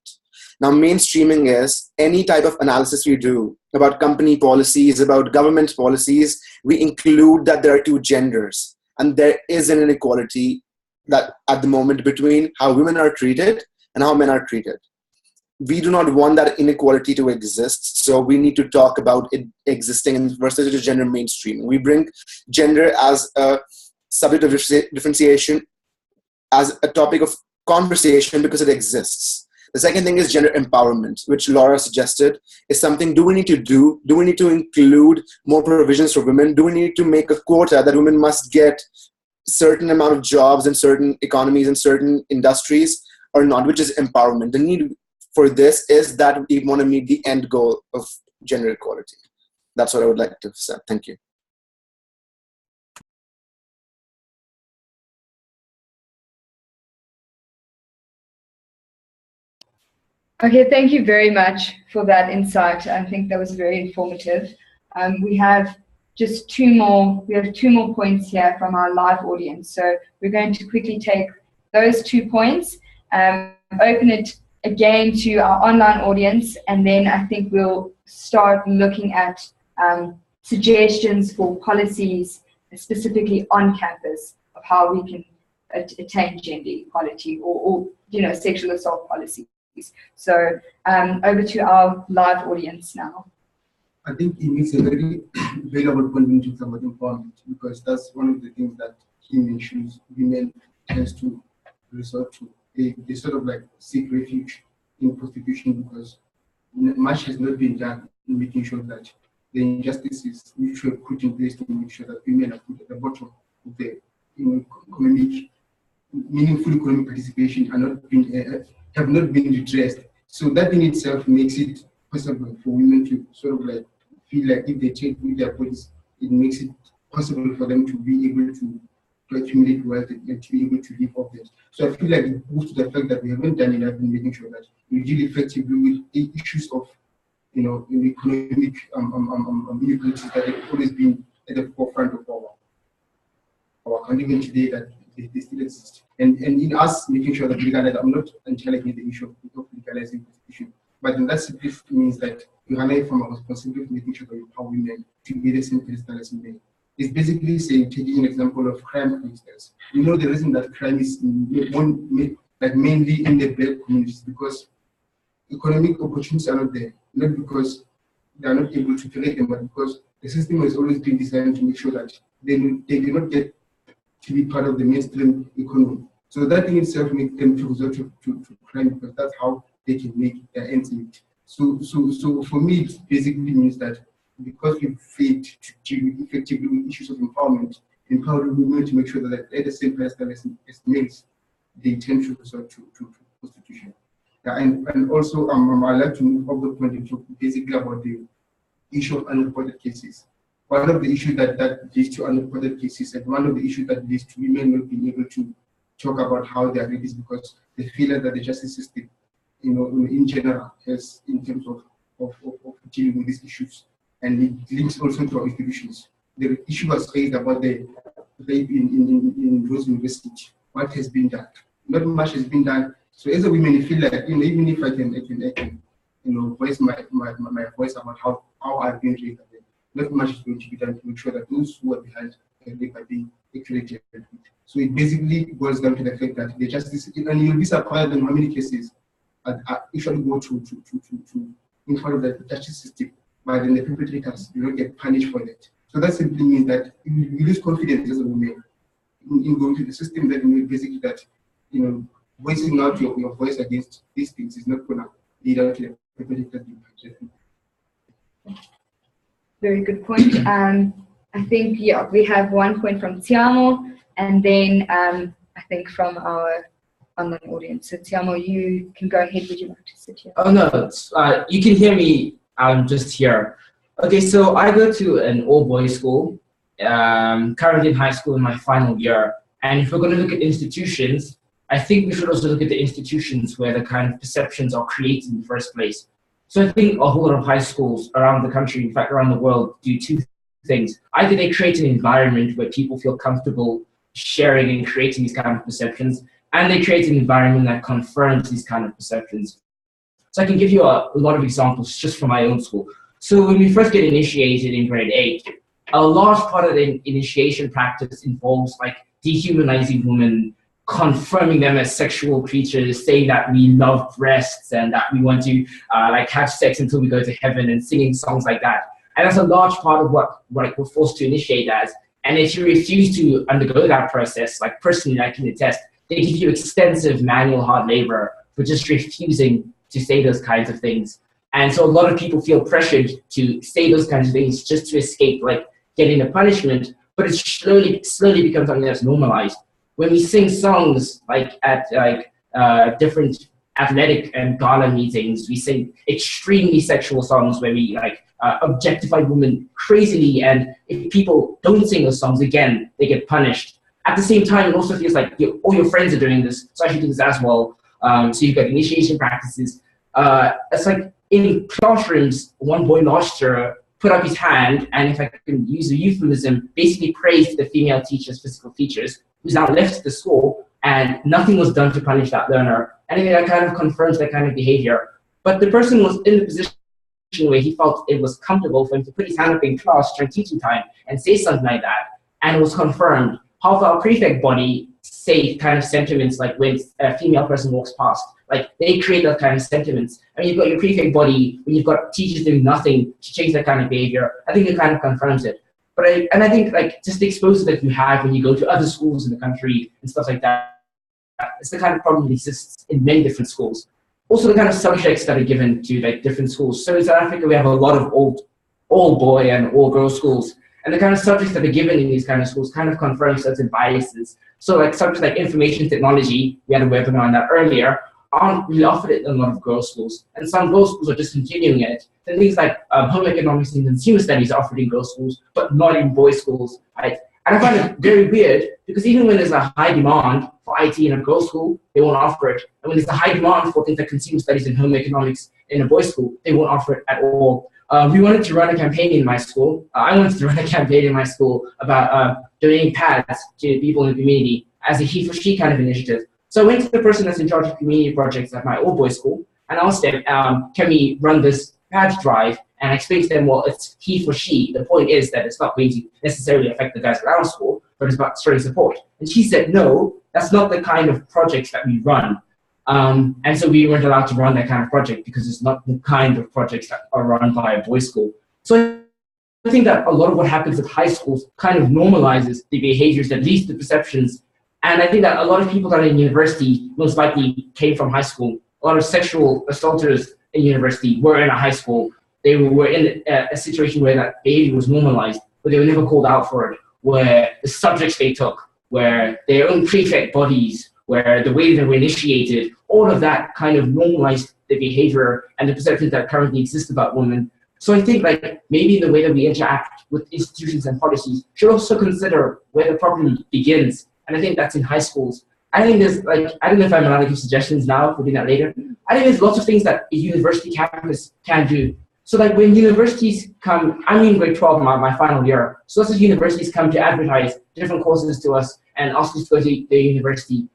Now, mainstreaming is any type of analysis we do about company policies, about government policies, we include that there are two genders. And there is an inequality that at the moment between how women are treated and how men are treated. We do not want that inequality to exist, so we need to talk about it existing versus gender mainstreaming. We bring gender as a subject of differentiation as a topic of conversation because it exists. The second thing is gender empowerment, which Laura suggested is something. Do we need to do? Do we need to include more provisions for women? Do we need to make a quota that women must get certain amount of jobs in certain economies and certain industries or not, which is empowerment? The need for this is that we want to meet the end goal of gender equality. That's what I would like to say. Thank you. Okay, thank you very much for that insight. I think that was very informative. We have just two more points here from our live audience. So we're going to quickly take those 2 points, open it again to our online audience, and then I think we'll start looking at suggestions for policies specifically on campus of how we can attain gender equality or sexual assault policies. So over to our live audience now. I think it makes a very valuable point when you talk about empowerment, because that's one of the things that he mentions women tends to resort to. They sort of like seek refuge in prostitution because much has not been done in making sure that the injustices which were put in place to make sure that women are put at the bottom of the meaningful economic participation have not been redressed. So that in itself makes it possible for women to sort of like feel like if they take with their bodies, it makes it possible for them to be able to accumulate wealth and to be able to live off it. So I feel like it goes to the fact that we haven't done enough in making sure that we deal effectively with issues of in economic inequalities that have always been at the forefront of our country, even today that they still exist. And in us making sure that we legalize, I'm not entirely against the issue of legalizing prostitution, but that simply means that you highlight from a responsibility of making sure that you empower women to be the same pedestal as men. It's basically saying, taking an example of crime, for instance. We know the reason that crime is mainly in the black communities because economic opportunities are not there, not because they are not able to create them, but because the system has always been designed to make sure that they do not get to be part of the mainstream economy. So that in itself makes them to resort to crime because that's how they can make their ends meet. So for me, it basically means that because we failed to deal effectively with issues of empowerment, empowering women to make sure that at the same pedestal as males, they tend to resort to prostitution. Yeah, and also, I'd like to move off the point and talk basically about the issue of unreported cases. One of the issues that leads to unreported cases, and one of the issues that leads to women not being able to talk about how they are raped is because they feel that the justice system, in general, has in terms of dealing with these issues. And it links also to our institutions. The issue was raised about the rape in Rose University. What has been done? Not much has been done. So as a woman, you feel like, even if I can voice my voice about how I've been raised, not much is going to be done to make sure that those who are behind rape are being actually dealt with. So it basically boils down to the fact that the justice, and you'll be surprised on how many cases actually go to in front of the justice system, but then the perpetrators do not get punished for that. So that simply means that you lose confidence as a woman in going to the system. That basically that voicing out your voice against these things is not going to lead out to the perpetrators being punished. Very good point. I think we have 1 point from Tiamo, and then I think from our online audience. So Tiamo, you can go ahead. Would you like to sit here? Oh no, you can hear me. I'm just here. Okay, so I go to an all-boys school, currently in high school in my final year. And if we're going to look at institutions, I think we should also look at the institutions where the kind of perceptions are created in the first place. So I think a whole lot of high schools around the country, in fact around the world, do two things. Either they create an environment where people feel comfortable sharing and creating these kind of perceptions, and they create an environment that confirms these kind of perceptions. So I can give you a lot of examples just from my own school. So when we first get initiated in grade 8, a large part of the initiation practice involves like dehumanizing women, confirming them as sexual creatures, saying that we love breasts and that we want to have sex until we go to heaven, and singing songs like that. And that's a large part of what we're forced to initiate as. And if you refuse to undergo that process, like personally I can attest, they give you extensive manual hard labor for just refusing to say those kinds of things. And so a lot of people feel pressured to say those kinds of things just to escape like getting a punishment, but it slowly becomes something that's normalized. When we sing songs like at different athletic and gala meetings, we sing extremely sexual songs where we objectify women crazily, and if people don't sing those songs, again, they get punished. At the same time, it also feels like all your friends are doing this, so I should do this as well. So you've got initiation practices. It's like in classrooms, one boy last year put up his hand, and if I can use a euphemism, basically praised the female teacher's physical features, who's now left the school, and nothing was done to punish that learner. And I think that kind of confirms that kind of behavior. But the person was in the position where he felt it was comfortable for him to put his hand up in class during teaching time and say something like that, and it was confirmed. Half our prefect body say kind of sentiments like when a female person walks past, like they create that kind of sentiments. I mean, you've got your prefect body, when you've got teachers doing nothing to change that kind of behavior, I think it kind of confirms it. But I think like just the exposure that you have when you go to other schools in the country and stuff like that, it's the kind of problem that exists in many different schools. Also the kind of subjects that are given to like different schools. So in South Africa, we have a lot of all boy and all girl schools. And the kind of subjects that are given in these kind of schools kind of confirm certain biases. So like subjects like information technology, we had a webinar on that earlier, aren't really offered it in a lot of girls' schools. And some girls' schools are just continuing it. And things like home economics and consumer studies are offered in girls' schools, but not in boys' schools, right? And I find it very weird because even when there's a high demand for IT in a girls' school, they won't offer it. And when there's a high demand for things like consumer studies and home economics in a boys' school, they won't offer it at all. We wanted to run a campaign in my school. I wanted to run a campaign in my school about donating pads to people in the community as a he for she kind of initiative. So I went to the person that's in charge of community projects at my old boys school and asked them, can we run this pad drive? And I explained to them, well, it's he for she. The point is that it's not going to necessarily affect the guys at our school, but it's about showing support. And she said, no, that's not the kind of projects that we run. And so we weren't allowed to run that kind of project because it's not the kind of projects that are run by a boys' school. So I think that a lot of what happens at high schools kind of normalizes the behaviors, at least the perceptions. And I think that a lot of people that are in university most likely came from high school. A lot of sexual assaulters in university were in a high school. They were in a situation where that behavior was normalized, but they were never called out for it, where the subjects they took, where their own prefect bodies, where the way they were initiated, all of that kind of normalized the behavior and the perceptions that currently exist about women. So I think like maybe the way that we interact with institutions and policies should also consider where the problem begins. And I think that's in high schools. I think there's like, I don't know if I'm allowed to give suggestions now, we'll do that later. I think there's lots of things that a university campus can do. So like when universities come, I'm in grade 12, my final year. So lots of universities come to advertise different courses to us and ask us to go to their university.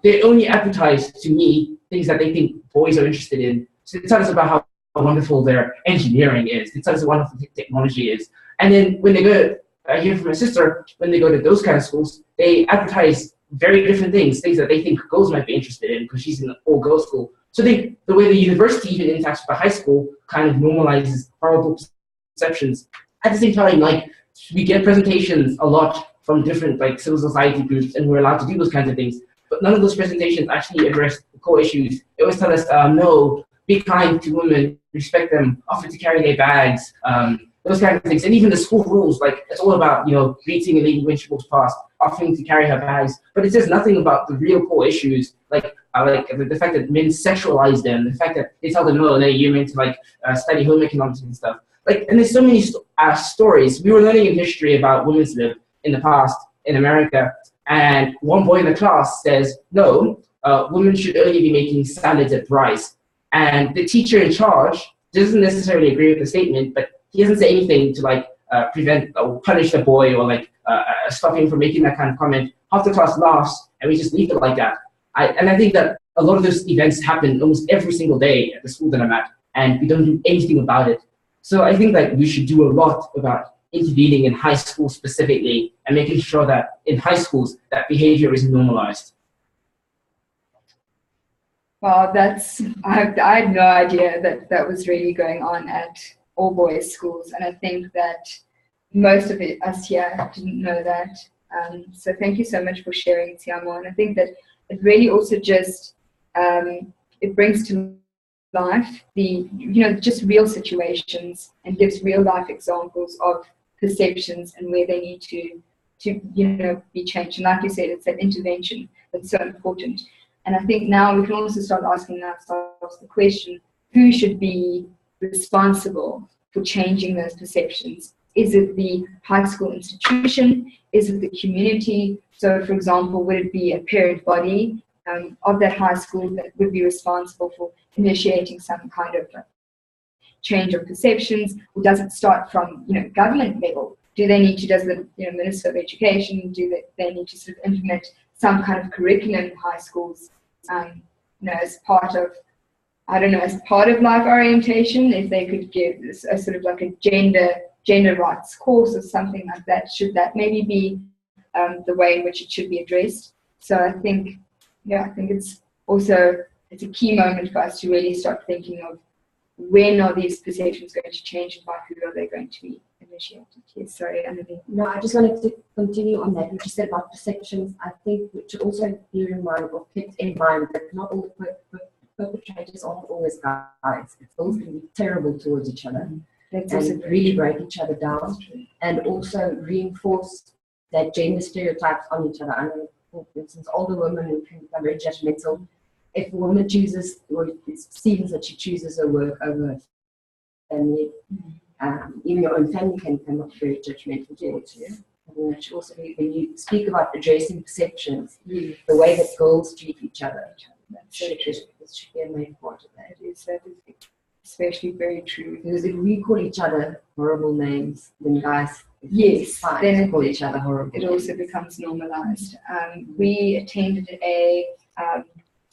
They only advertise to me things that they think boys are interested in. So they tell us about how wonderful their engineering is. They tell us how wonderful technology is. And then when they go, I hear from my sister, when they go to those kind of schools, they advertise very different things that they think girls might be interested in because she's in an all-girls school. So the way the university even interacts with the high school kind of normalizes horrible perceptions. At the same time, like we get presentations a lot from different like civil society groups, and we're allowed to do those kinds of things. But none of those presentations actually address the core issues. They always tell us, no, be kind to women, respect them, offer to carry their bags, those kinds of things. And even the school rules, like it's all about, greeting a lady when she walks past, offering to carry her bags. But it says nothing about the real core issues, like the fact that men sexualize them, the fact that they tell them, no, you're meant to study home economics and stuff. And there's so many stories. We were learning in history about women's lib in the past in America. And one boy in the class says, no, women should only be making salads at Rice. And the teacher in charge doesn't necessarily agree with the statement, but he doesn't say anything to prevent or punish the boy or stop him from making that kind of comment. Half the class laughs and we just leave it like that. I think that a lot of those events happen almost every single day at the school that I'm at, and we don't do anything about it. So I think that we should do a lot about intervening in high school specifically and making sure that in high schools that behavior is normalized. Well, I had no idea that was really going on at all boys schools. And I think that most of us here didn't know that. So thank you so much for sharing, Tiamo. And I think that it really also just, it brings to life the, just real situations and gives real life examples of perceptions and where they need to be changed. And like you said, it's that intervention that's so important. And I think now we can also start asking ourselves the question, who should be responsible for changing those perceptions? Is it the high school institution? Is it the community? So, for example, would it be a parent body of that high school that would be responsible for initiating some kind of change of perceptions? Or does it start from, government level? Does the Minister of Education, they need to sort of implement some kind of curriculum in high schools, as part of, as part of life orientation, if they could give a sort of like a gender rights course or something like that, should that maybe be the way in which it should be addressed? So I think it's a key moment for us to really start thinking of when are these perceptions going to change and by who are they going to be initiated? Yes, sorry, Annabelle. No, I just wanted to continue on that, what you said about perceptions. I think we should also bear in mind or keep in mind that not all the perpetrators aren't always guys. It's also can be terrible towards each other and really break each other down, and also reinforce that gender stereotypes on each other. I know, for instance, older women who can become very judgmental. If a woman chooses, or it seems that she chooses her work over her family, even your own family can become very judgmental towards you. And that should also be, when you speak about addressing perceptions, the way that girls treat each other, that should be a main part of that. That is especially very true. Because if we call each other horrible names, then guys, then call each other horrible it names. Also becomes normalized. We attended a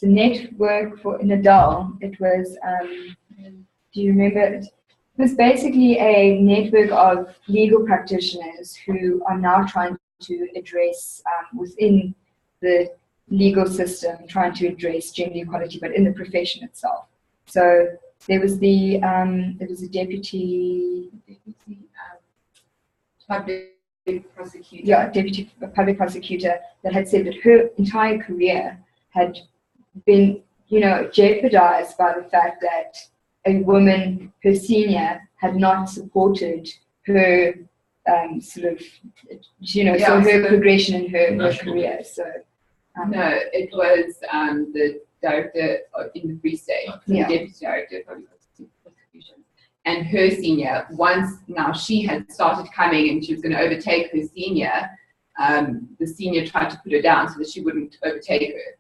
network for Nadal. It was, do you remember it? It was basically a network of legal practitioners who are now trying to address within the legal system, trying to address gender equality, but in the profession itself. So there was there was a deputy public prosecutor. Yeah, deputy public prosecutor that had said that her entire career had been, jeopardized by the fact that a woman, her senior, had not supported her so her progression in her career. So no, it was the director in the Free State, the deputy director of public prosecution, and her senior. Now she had started coming and she was going to overtake her senior. The senior tried to put her down so that she wouldn't overtake her.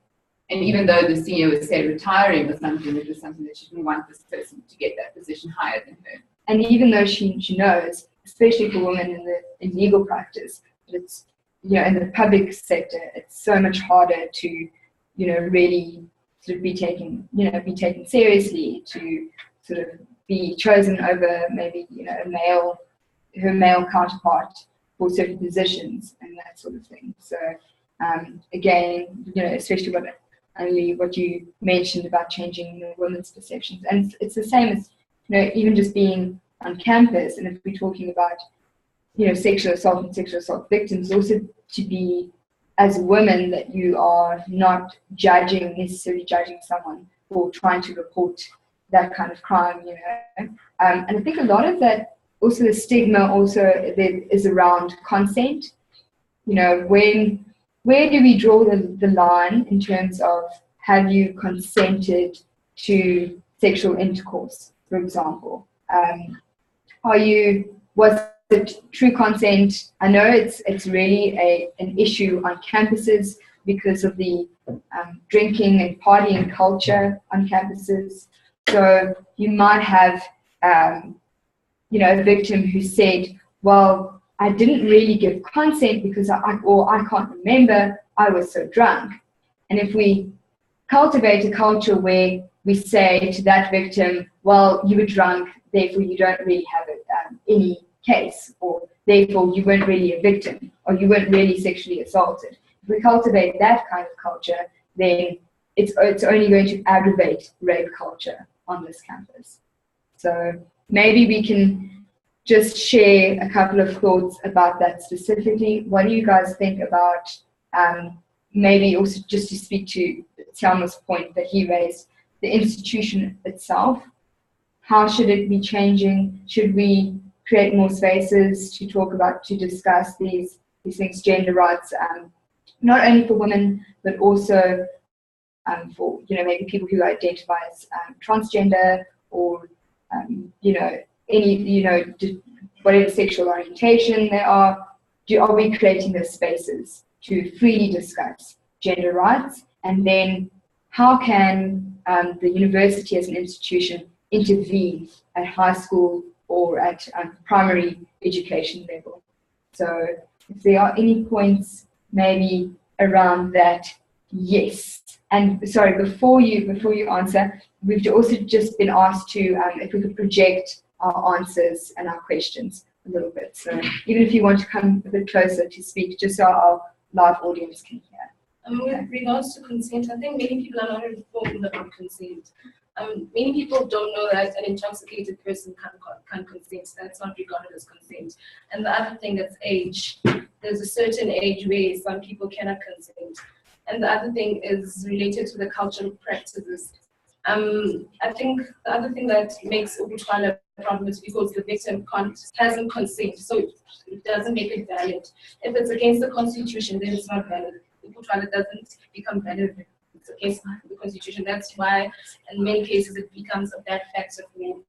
And even though the senior was, say, retiring or something, it was something that she didn't want this person to get that position higher than her. And even though she knows, especially for women in legal practice, that it's, in the public sector, it's so much harder to, really sort of be taken seriously, to sort of be chosen over maybe, her male counterpart for certain positions and that sort of thing. So again, especially what you mentioned about changing women's perceptions, and it's the same as even just being on campus. And if we're talking about sexual assault and sexual assault victims, also to be as women that you are not necessarily judging someone for trying to report that kind of crime. And I think a lot of that, also the stigma also is around consent. Where do we draw the line in terms of, have you consented to sexual intercourse, for example? Was it true consent? I know it's really an issue on campuses because of the drinking and partying culture on campuses. So you might have, a victim who said, well, I didn't really give consent because I can't remember, I was so drunk. And if we cultivate a culture where we say to that victim, well, you were drunk, therefore you don't really have any case, or therefore you weren't really a victim, or you weren't really sexually assaulted. If we cultivate that kind of culture, then it's only going to aggravate rape culture on this campus. So maybe we can just share a couple of thoughts about that specifically. What do you guys think about, maybe also just to speak to Tiamo's point that he raised, the institution itself? How should it be changing? Should we create more spaces to talk about, to discuss these things, gender rights, not only for women, but also for, maybe people who identify as transgender, or, any, whatever sexual orientation they are. Are we creating those spaces to freely discuss gender rights? And then how can the university as an institution intervene at high school or at primary education level? So if there are any points maybe around that, yes. And sorry, before you answer, we've also just been asked to, if we could project our answers and our questions a little bit. So even if you want to come a bit closer to speak, just so our live audience can hear. With regards to consent, I think many people are not informed about consent. Many people don't know that an intoxicated person can't consent. That's not regarded as consent. And the other thing is age. There's a certain age where some people cannot consent. And the other thing is related to the cultural practices. I think the other thing that makes Ubutwana a problem is because the victim hasn't consent, so it doesn't make it valid. If it's against the Constitution, then it's not valid. Ubutwana doesn't become valid if it's against the Constitution. That's why, in many cases, it becomes a bad factor for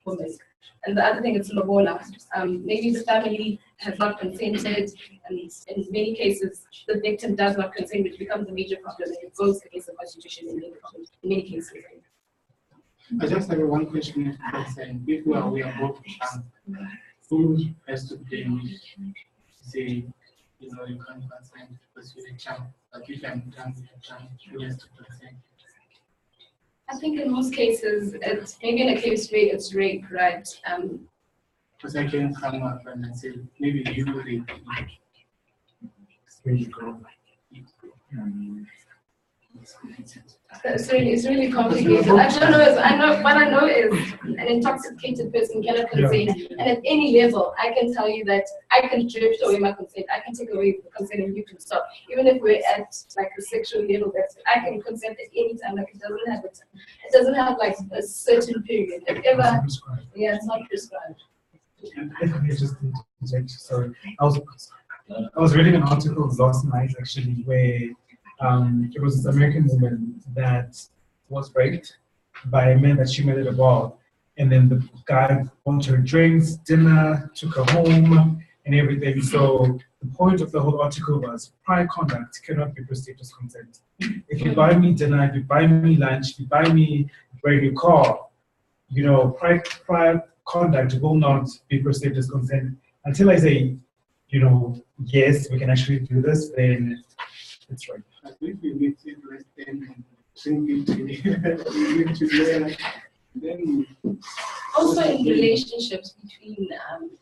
women. And the other thing is lobola. Maybe the family has not consented, and in many cases, the victim does not consent, which becomes a major problem, and it goes against the Constitution in many cases. I just have one question. If we are aware of who has to blame, say, you can't consent because you're a child. But if I'm trans, who has to consent? I think in most cases, it's maybe in a case where it's rape, right? Because I can come up and say, maybe you rape me. It's really complicated. I don't know. What I know is an intoxicated person cannot consent, and at any level, I can tell you that I can strip away my consent. I can take away the consent, and you can stop. Even if we're at like the sexual level, I can consent at any time. Like it doesn't have like a certain period. If ever, it's not prescribed. Sorry, I was reading an article last night actually where. It was this American woman that was raped by a man that she met at a bar. And then the guy bought her drinks, dinner, took her home, and everything. So the point of the whole article was prior conduct cannot be perceived as consent. If you buy me dinner, if you buy me lunch, if you buy me a brand new car, prior conduct will not be perceived as consent. Until I say, yes, we can actually do this, then it's right. If you meet it less than drink together, then also in relationships between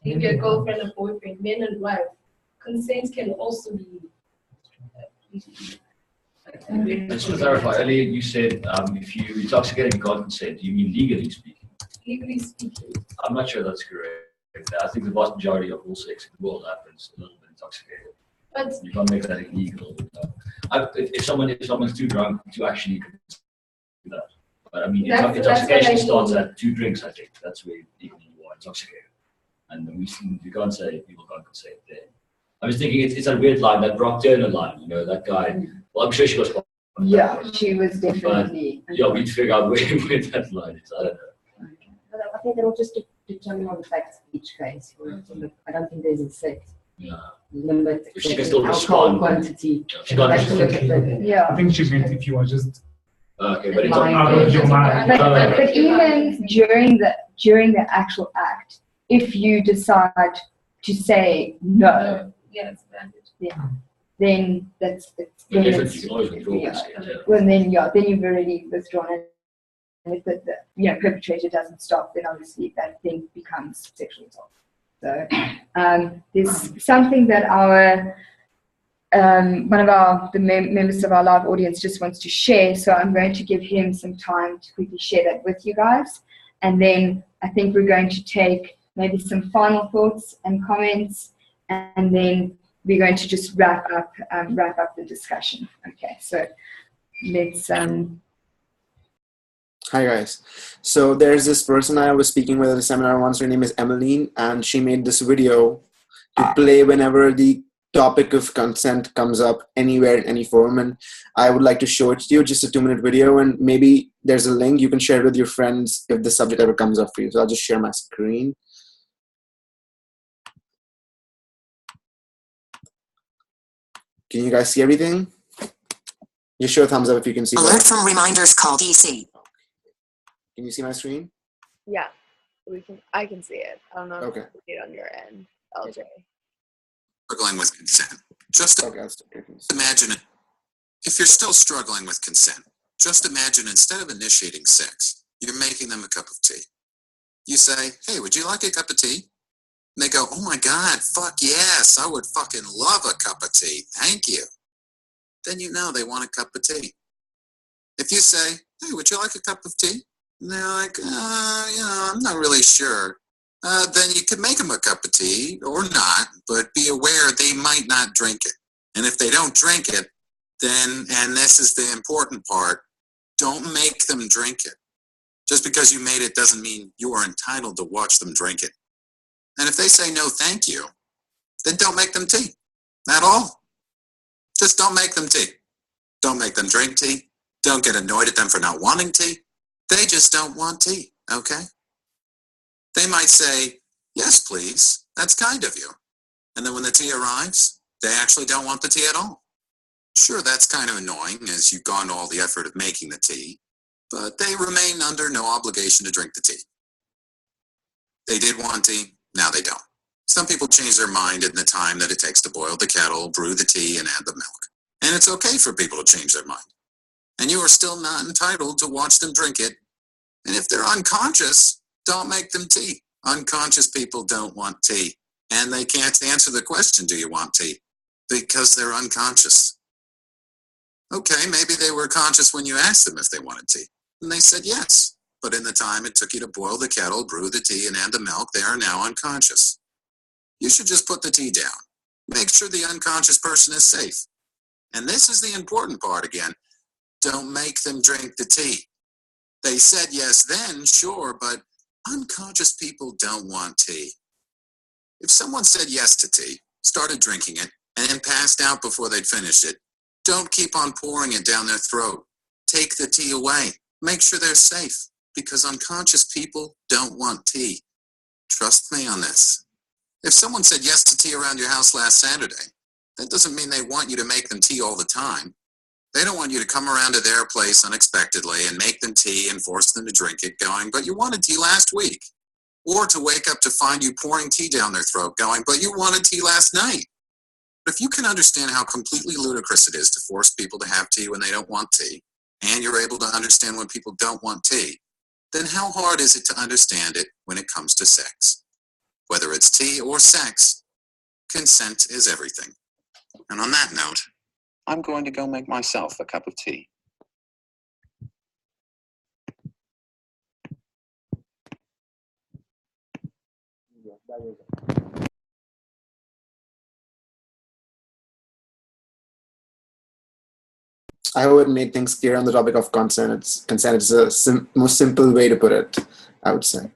maybe a girlfriend and boyfriend, man and wife, consent can also be. Just to clarify, earlier you said if you intoxicate and can't consent, you mean legally speaking? Legally speaking. I'm not sure that's correct. I think the vast majority of all sex in the world happens a little bit intoxicated. But you can't make that illegal. If someone's too drunk to actually do that. But I mean, intoxication starts at 2 drinks. I think that's where people are intoxicated, and we can't say people can't consent there. I was thinking it's a weird line, that Brock Turner line. That guy. Well, I'm sure she was. Yeah, she was definitely. But, we'd figure out where that line is. I don't know. Okay. I think it'll just determine on the facts of each case. I don't think there's a set. Limit if she can still alcohol respond. Quantity. I think she meant if you are just okay, but it's out of your mind. But even during the actual act, if you decide to say no, then that's then you've already withdrawn it. And if the perpetrator doesn't stop, then obviously that thing becomes sexual assault. So there's something that one of the members of our live audience just wants to share. So I'm going to give him some time to quickly share that with you guys. And then I think we're going to take maybe some final thoughts and comments, and then we're going to just wrap up the discussion. Okay, so let's. Hi guys. So there's this person I was speaking with at a seminar once. Her name is Emmeline, and she made this video to play whenever the topic of consent comes up anywhere in any forum. And I would like to show it to you, just a 2-minute video, and maybe there's a link you can share it with your friends if the subject ever comes up for you. So I'll just share my screen. Can you guys see everything? Just show a thumbs up if you can see. Alert from reminders called EC. Can you see my screen? Yeah, I can see it. I don't know if Okay. you can see it on your end, LJ. Struggling with consent. Just imagine it. If you're still struggling with consent, just imagine instead of initiating sex, you're making them a cup of tea. You say, hey, would you like a cup of tea? And they go, oh my God, fuck yes, I would fucking love a cup of tea. Thank you. Then you know they want a cup of tea. If you say, hey, would you like a cup of tea? And they're like, I'm not really sure. Then you could make them a cup of tea or not, but be aware they might not drink it. And if they don't drink it, then, and this is the important part, don't make them drink it. Just because you made it doesn't mean you are entitled to watch them drink it. And if they say no thank you, then don't make them tea at all. Just don't make them tea. Don't make them drink tea. Don't get annoyed at them for not wanting tea. They just don't want tea, okay? They might say, yes, please, that's kind of you. And then when the tea arrives, they actually don't want the tea at all. Sure, that's kind of annoying as you've gone to all the effort of making the tea, but they remain under no obligation to drink the tea. They did want tea, now they don't. Some people change their mind in the time that it takes to boil the kettle, brew the tea, and add the milk. And it's okay for people to change their mind. And you are still not entitled to watch them drink it. And if they're unconscious, don't make them tea. Unconscious people don't want tea. And they can't answer the question, do you want tea? Because they're unconscious. Okay, maybe they were conscious when you asked them if they wanted tea. And they said yes. But in the time it took you to boil the kettle, brew the tea, and add the milk, they are now unconscious. You should just put the tea down. Make sure the unconscious person is safe. And this is the important part again. Don't make them drink the tea. They said yes then, sure, but unconscious people don't want tea. If someone said yes to tea, started drinking it, and then passed out before they'd finished it, don't keep on pouring it down their throat. Take the tea away. Make sure they're safe, because unconscious people don't want tea. Trust me on this. If someone said yes to tea around your house last Saturday, that doesn't mean they want you to make them tea all the time. They don't want you to come around to their place unexpectedly and make them tea and force them to drink it going, but you wanted tea last week. Or to wake up to find you pouring tea down their throat going, but you wanted tea last night. But if you can understand how completely ludicrous it is to force people to have tea when they don't want tea, and you're able to understand when people don't want tea, then how hard is it to understand it when it comes to sex? Whether it's tea or sex, consent is everything. And on that note, I'm going to go make myself a cup of tea. I hope it made things clear on the topic of consent. Consent is the most simple way to put it, I would say.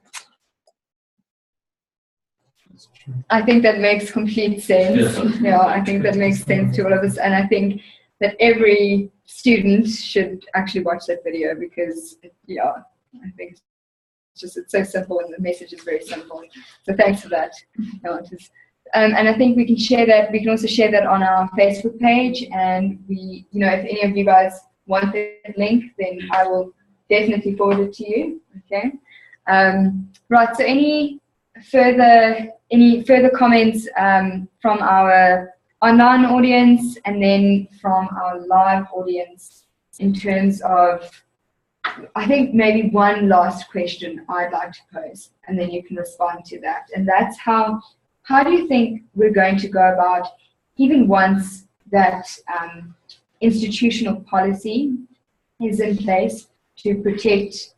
I think that makes complete sense. Yeah, I think that makes sense to all of us. And I think that every student should actually watch that video because, yeah, I think it's so simple and the message is very simple. So thanks for that. And I think we can share that. We can also share that on our Facebook page. And we, if any of you guys want that link, then I will definitely forward it to you. Okay. Right. So any further comments from our online audience and then from our live audience in terms of, I think maybe one last question I'd like to pose, and then you can respond to that. And that's how do you think we're going to go about, even once that institutional policy is in place to protect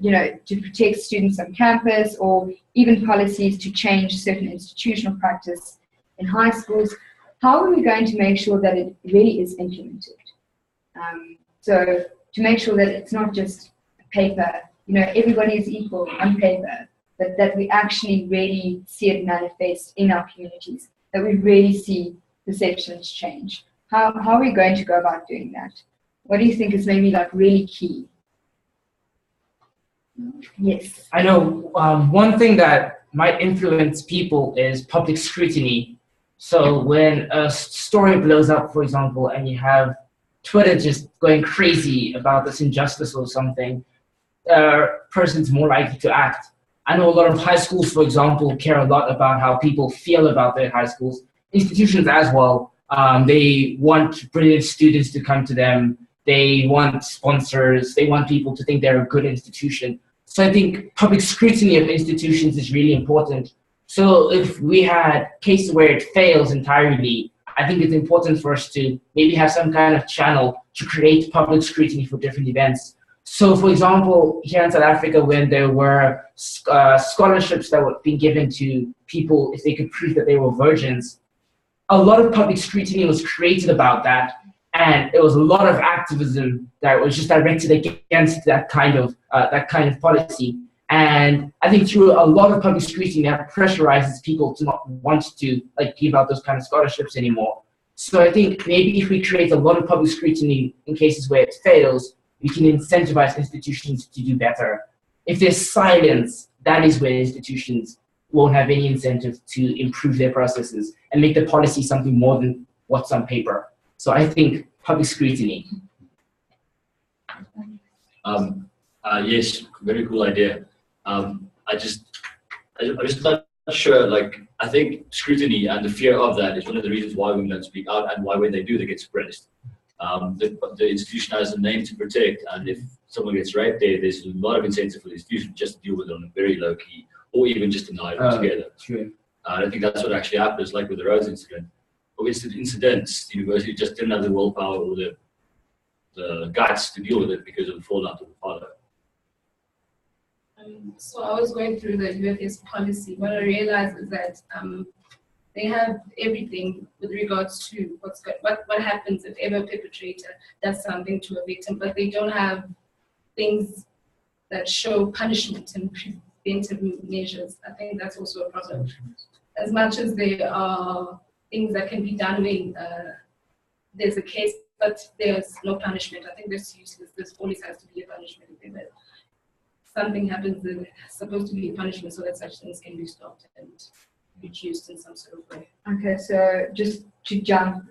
to protect students on campus, or even policies to change certain institutional practice in high schools, how are we going to make sure that it really is implemented? So to make sure that it's not just paper, everybody is equal on paper, but that we actually really see it manifest in our communities, that we really see perceptions change. How are we going to go about doing that? What do you think is maybe like really key? Yes. I know one thing that might influence people is public scrutiny. So when a story blows up, for example, and you have Twitter just going crazy about this injustice or something, a person's more likely to act. I know a lot of high schools, for example, care a lot about how people feel about their high schools. Institutions as well. They want brilliant students to come to them. They want sponsors. They want people to think they're a good institution. So I think public scrutiny of institutions is really important. So if we had cases where it fails entirely, I think it's important for us to maybe have some kind of channel to create public scrutiny for different events. So for example, here in South Africa, when there were scholarships that were being given to people if they could prove that they were virgins, a lot of public scrutiny was created about that. And it was a lot of activism that was just directed against that kind of policy. And I think through a lot of public scrutiny, that pressurizes people to not want to give out those kind of scholarships anymore. So I think maybe if we create a lot of public scrutiny in cases where it fails, we can incentivize institutions to do better. If there's silence, that is where institutions won't have any incentive to improve their processes and make the policy something more than what's on paper. So I think public scrutiny. Yes, very cool idea. I'm just not sure. I think scrutiny and the fear of that is one of the reasons why women don't speak out, and why when they do, they get suppressed. The institution has a name to protect, and if someone gets raped there's a lot of incentive for the institution just to deal with it on a very low key, or even just deny it altogether. True. I think that's what actually happens, like with the Rhodes incident. Or incidents, the university just didn't have the willpower or the guts to deal with it because of the fallout of the father. So I was going through the UFS policy. What I realized is that they have everything with regards to what happens if ever a perpetrator does something to a victim, but they don't have things that show punishment and preventive measures. I think that's also a problem. As much as there are things that can be done when there's a case, but there's no punishment. I think that's useless. There always has to be a punishment. If something happens, there's supposed to be a punishment so that such things can be stopped and reduced in some sort of way. Okay, so just to jump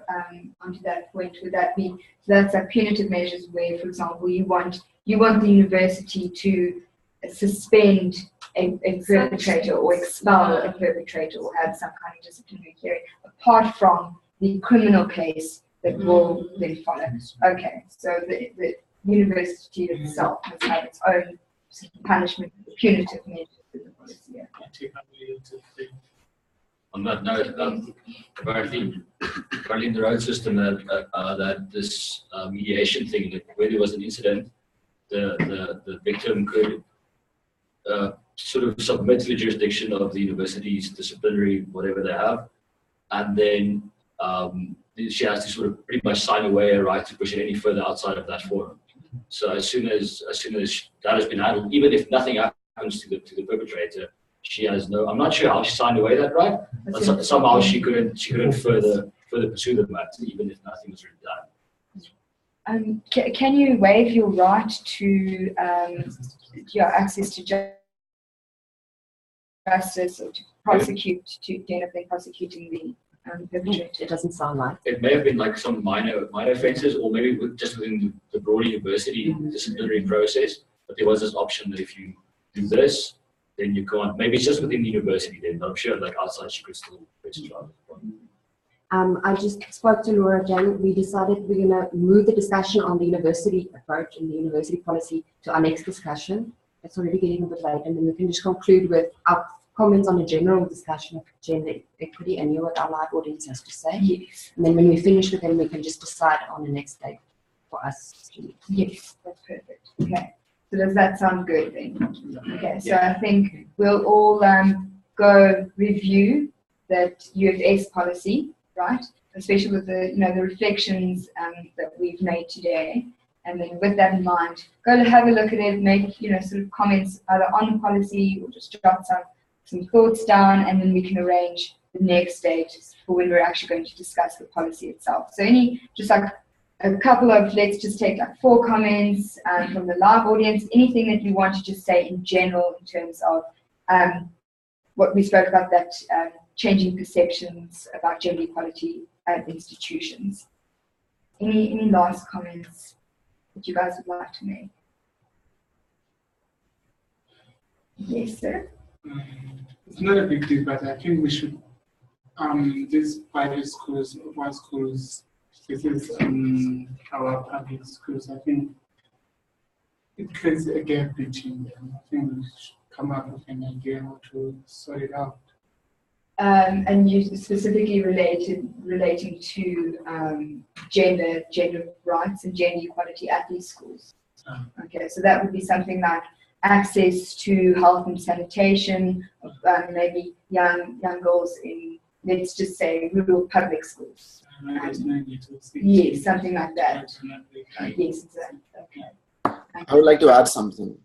onto that point, would that be, so that's like punitive measures where, for example, you want the university to suspend a perpetrator or expel a perpetrator or have some kind of disciplinary hearing, apart from the criminal case that will then follow. Okay, so the university itself must have its own punishment, punitive measures in the policy. On that note, apparently in the road system that this mediation thing, that where there was an incident, the victim could sort of submit to the jurisdiction of the university's disciplinary, whatever they have, and then she has to sort of pretty much sign away a right to push it any further outside of that forum. So as soon as that has been handled, even if nothing happens to the perpetrator, she has no. I'm not sure how she signed away that right, but somehow she couldn't further pursue the matter, even if nothing was really done. Can you waive your right to your access to justice or to prosecute, to end up prosecuting the perpetrator? It doesn't sound like. It may have been like some minor offences, or maybe just within the broader university disciplinary process. But there was this option that if you do this, then you can't. Maybe it's just within the university then, but I'm sure like outside she could still register. I just spoke to Laura again. We decided we're going to move the discussion on the university approach and the university policy to our next discussion. It's already getting a bit late, and then we can just conclude with our comments on a general discussion of gender equity and hear what our live audience has to say. Yes. And then when we finish with them, we can just decide on the next date for us. Yes, that's perfect. Okay. So does that sound good then? Okay, so I think we'll all go review that UFS policy, right? Especially with the the reflections that we've made today. And then with that in mind, go to have a look at it, make sort of comments either on the policy or just jot some thoughts down, and then we can arrange the next stage for when we're actually going to discuss the policy itself. So just like a couple of, let's just take like 4 comments from the live audience, anything that you want to just say in general in terms of what we spoke about, that changing perceptions about gender equality at institutions. Any last comments that you guys would like to make? Yes, sir. It's not a big deal, but I think we should, these private schools, white schools, this is our public schools, I think it creates a gap between them. I think we should come up with an idea how to sort it out. And you specifically relating to gender rights and gender equality at these schools. Okay, so that would be something like access to health and sanitation of maybe young girls in, let's just say, rural public schools. Yes, something like that. Yes, exactly. Okay. I would like to add something.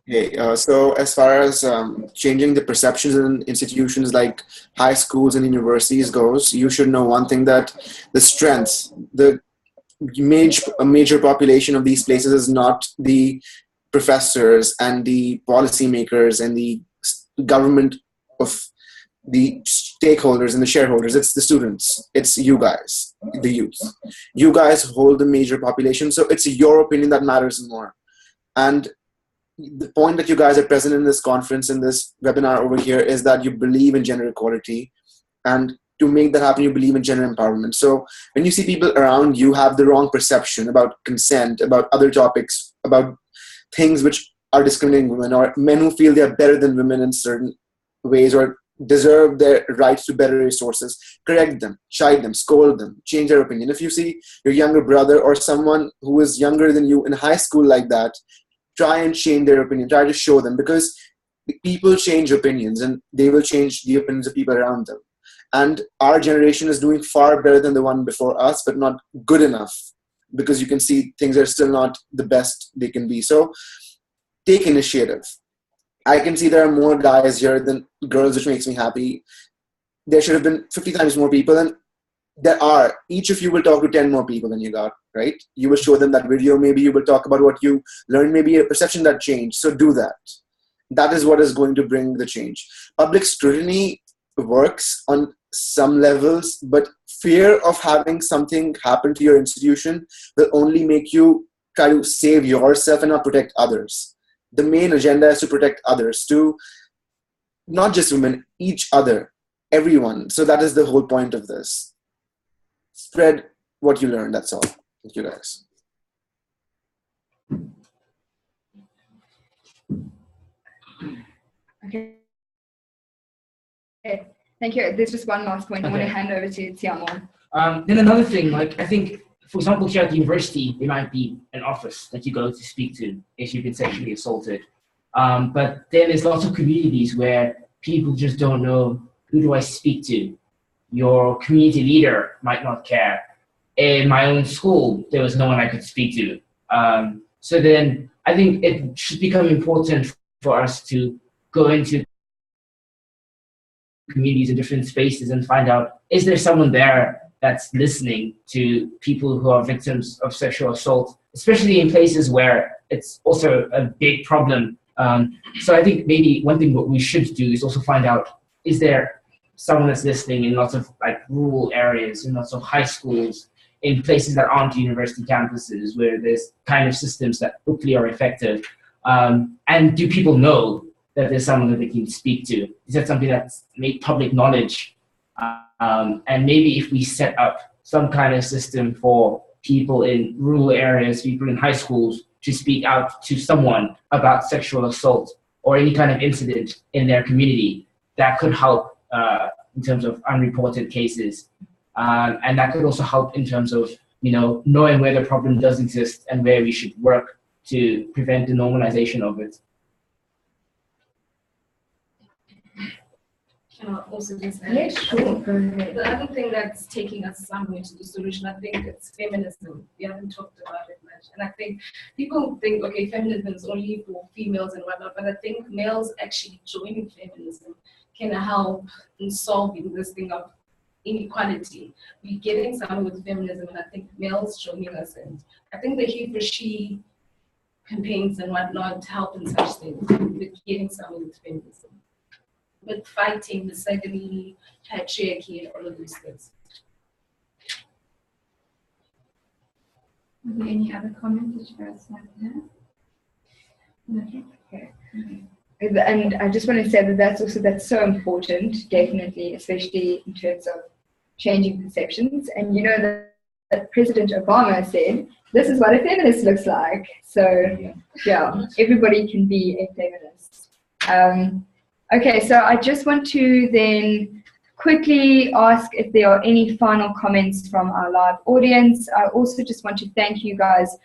Okay, so as far as changing the perceptions in institutions like high schools and universities goes, you should know one thing, that the strength, a major population of these places is not the professors and the policymakers and the government of the stakeholders and the shareholders. It's the students. It's you guys, the youth. You guys hold the major population, so it's your opinion that matters more. And the point that you guys are present in this conference, in this webinar over here, is that you believe in gender equality, and to make that happen, you believe in gender empowerment. So when you see people around you have the wrong perception about consent, about other topics, about things which are discriminating women, or men who feel they are better than women in certain ways or deserve their rights to better resources, correct them, chide them, scold them, change their opinion. If you see your younger brother or someone who is younger than you in high school like that, try and change their opinion, try to show them, because people change opinions and they will change the opinions of people around them. And our generation is doing far better than the one before us, but not good enough, because you can see things are still not the best they can be. So take initiative. I can see there are more guys here than girls, which makes me happy. There should have been 50 times more people, and there are. Each of you will talk to 10 more people than you got, right? You will show them that video. Maybe you will talk about what you learned, maybe a perception that changed. So do that. That is what is going to bring the change. Public scrutiny works on some levels, but fear of having something happen to your institution will only make you try to save yourself and not protect others. The main agenda is to protect others, to not just women, each other, everyone. So that is the whole point of this. Spread what you learned, that's all. Thank you, guys. Okay. Thank you. There's just one last point. I want to hand over to Tiamo. Then another thing, like I think, for example, here at the university, there might be an office that you go to speak to if you've been sexually assaulted. But then there's lots of communities where people just don't know, who do I speak to? Your community leader might not care. In my own school, there was no one I could speak to. So then I think it should become important for us to go into communities in different spaces and find out, is there someone there that's listening to people who are victims of sexual assault, especially in places where it's also a big problem. So I think maybe one thing what we should do is also find out, is there someone that's listening in lots of like rural areas, in lots of high schools, in places that aren't university campuses, where there's kind of systems that hopefully are effective. And do people know that there's someone that they can speak to? Is that something that's made public knowledge? And maybe if we set up some kind of system for people in rural areas, people in high schools, to speak out to someone about sexual assault or any kind of incident in their community, that could help in terms of unreported cases. And that could also help in terms of, knowing where the problem does exist and where we should work to prevent the normalization of it. Can I also just add? Yes, sure. The other thing that's taking us somewhere to the solution, I think it's feminism. We haven't talked about it much. And I think people think, okay, feminism is only for females and whatnot, but I think males actually joining feminism can help in solving this thing of inequality. We're getting somewhere with feminism, and I think males joining us, and I think the he for she campaigns and whatnot help in such things with getting somewhere with feminism, with fighting misogyny, patriarchy, and all of these things. Are there any other comments that you guys like to have? Nothing? Okay. And I just want to say that that's so important, definitely, especially in terms of changing perceptions. And you know that President Obama said, this is what a feminist looks like. So yeah, everybody can be a feminist. Okay, so I just want to then quickly ask if there are any final comments from our live audience. I also just want to thank you guys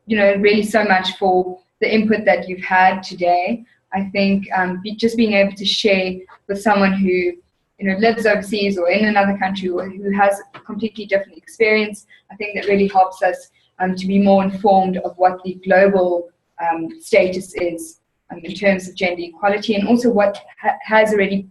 really so much for the input that you've had today. I think just being able to share with someone who lives overseas or in another country or who has a completely different experience, I think that really helps us to be more informed of what the global status is in terms of gender equality, and also what has already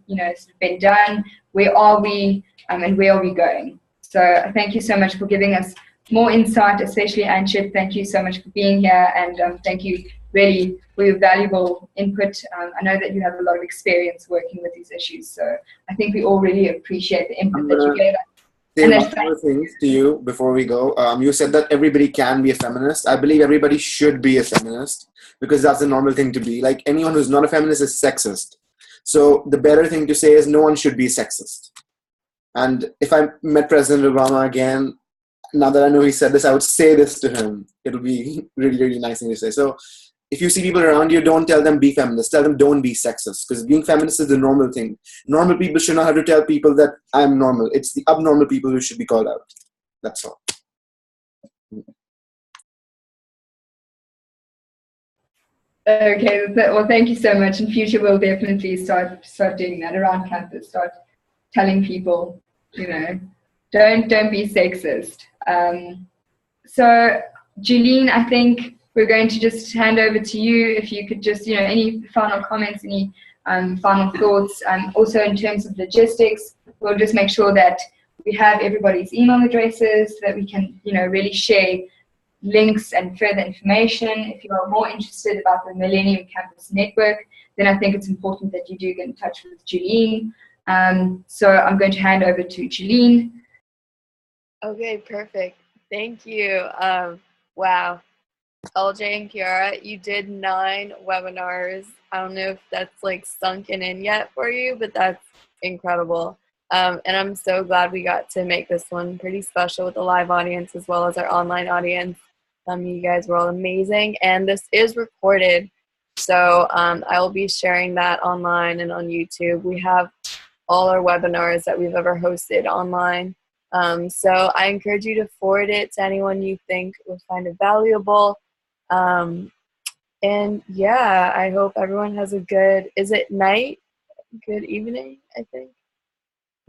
been done, where are we and where are we going. So thank you so much for giving us more insight, especially Anshit. Thank you so much for being here, and thank you really for your valuable input. I know that you have a lot of experience working with these issues, so I think we all really appreciate the input that you gave us. Say one more thing to you before we go. You said that everybody can be a feminist. I believe everybody should be a feminist because that's the normal thing to be. Like, anyone who's not a feminist is sexist. So the better thing to say is no one should be sexist. And if I met President Obama again, now that I know he said this, I would say this to him. It'll be really, really nice thing to say. So if you see people around you, don't tell them be feminist. Tell them don't be sexist, because being feminist is the normal thing. Normal people should not have to tell people that I'm normal. It's the abnormal people who should be called out. That's all. Okay, well, thank you so much. In future, we'll definitely start doing that around campus. Start telling people, don't be sexist. So, Julene, I think we're going to just hand over to you. If you could just, any final comments, any final thoughts. Also, in terms of logistics, we'll just make sure that we have everybody's email addresses so that we can, really share links and further information. If you are more interested about the Millennium Campus Network, then I think it's important that you do get in touch with Julene. So I'm going to hand over to Julene. Okay, perfect. Thank you. Wow. LJ and Kiara, you did 9 webinars. I don't know if that's like sunken in yet for you, but that's incredible. And I'm so glad we got to make this one pretty special with the live audience as well as our online audience. You guys were all amazing, and this is recorded, so I will be sharing that online and on YouTube. We have all our webinars that we've ever hosted online, so I encourage you to forward it to anyone you think will find it valuable. And yeah, I hope everyone has a good, is it night? Good evening, I think.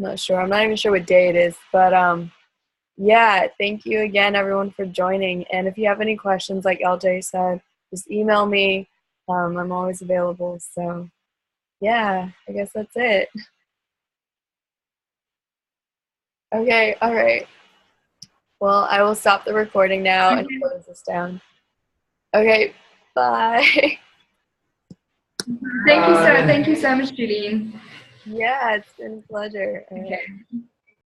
I'm not sure. I'm not even sure what day it is, but yeah, thank you again, everyone, for joining. And if you have any questions, like LJ said, just email me. I'm always available. So yeah, I guess that's it. Okay, all right. Well, I will stop the recording now and close this down. Okay, bye. Thank you so much, Julene. Yeah, it's been a pleasure. Okay.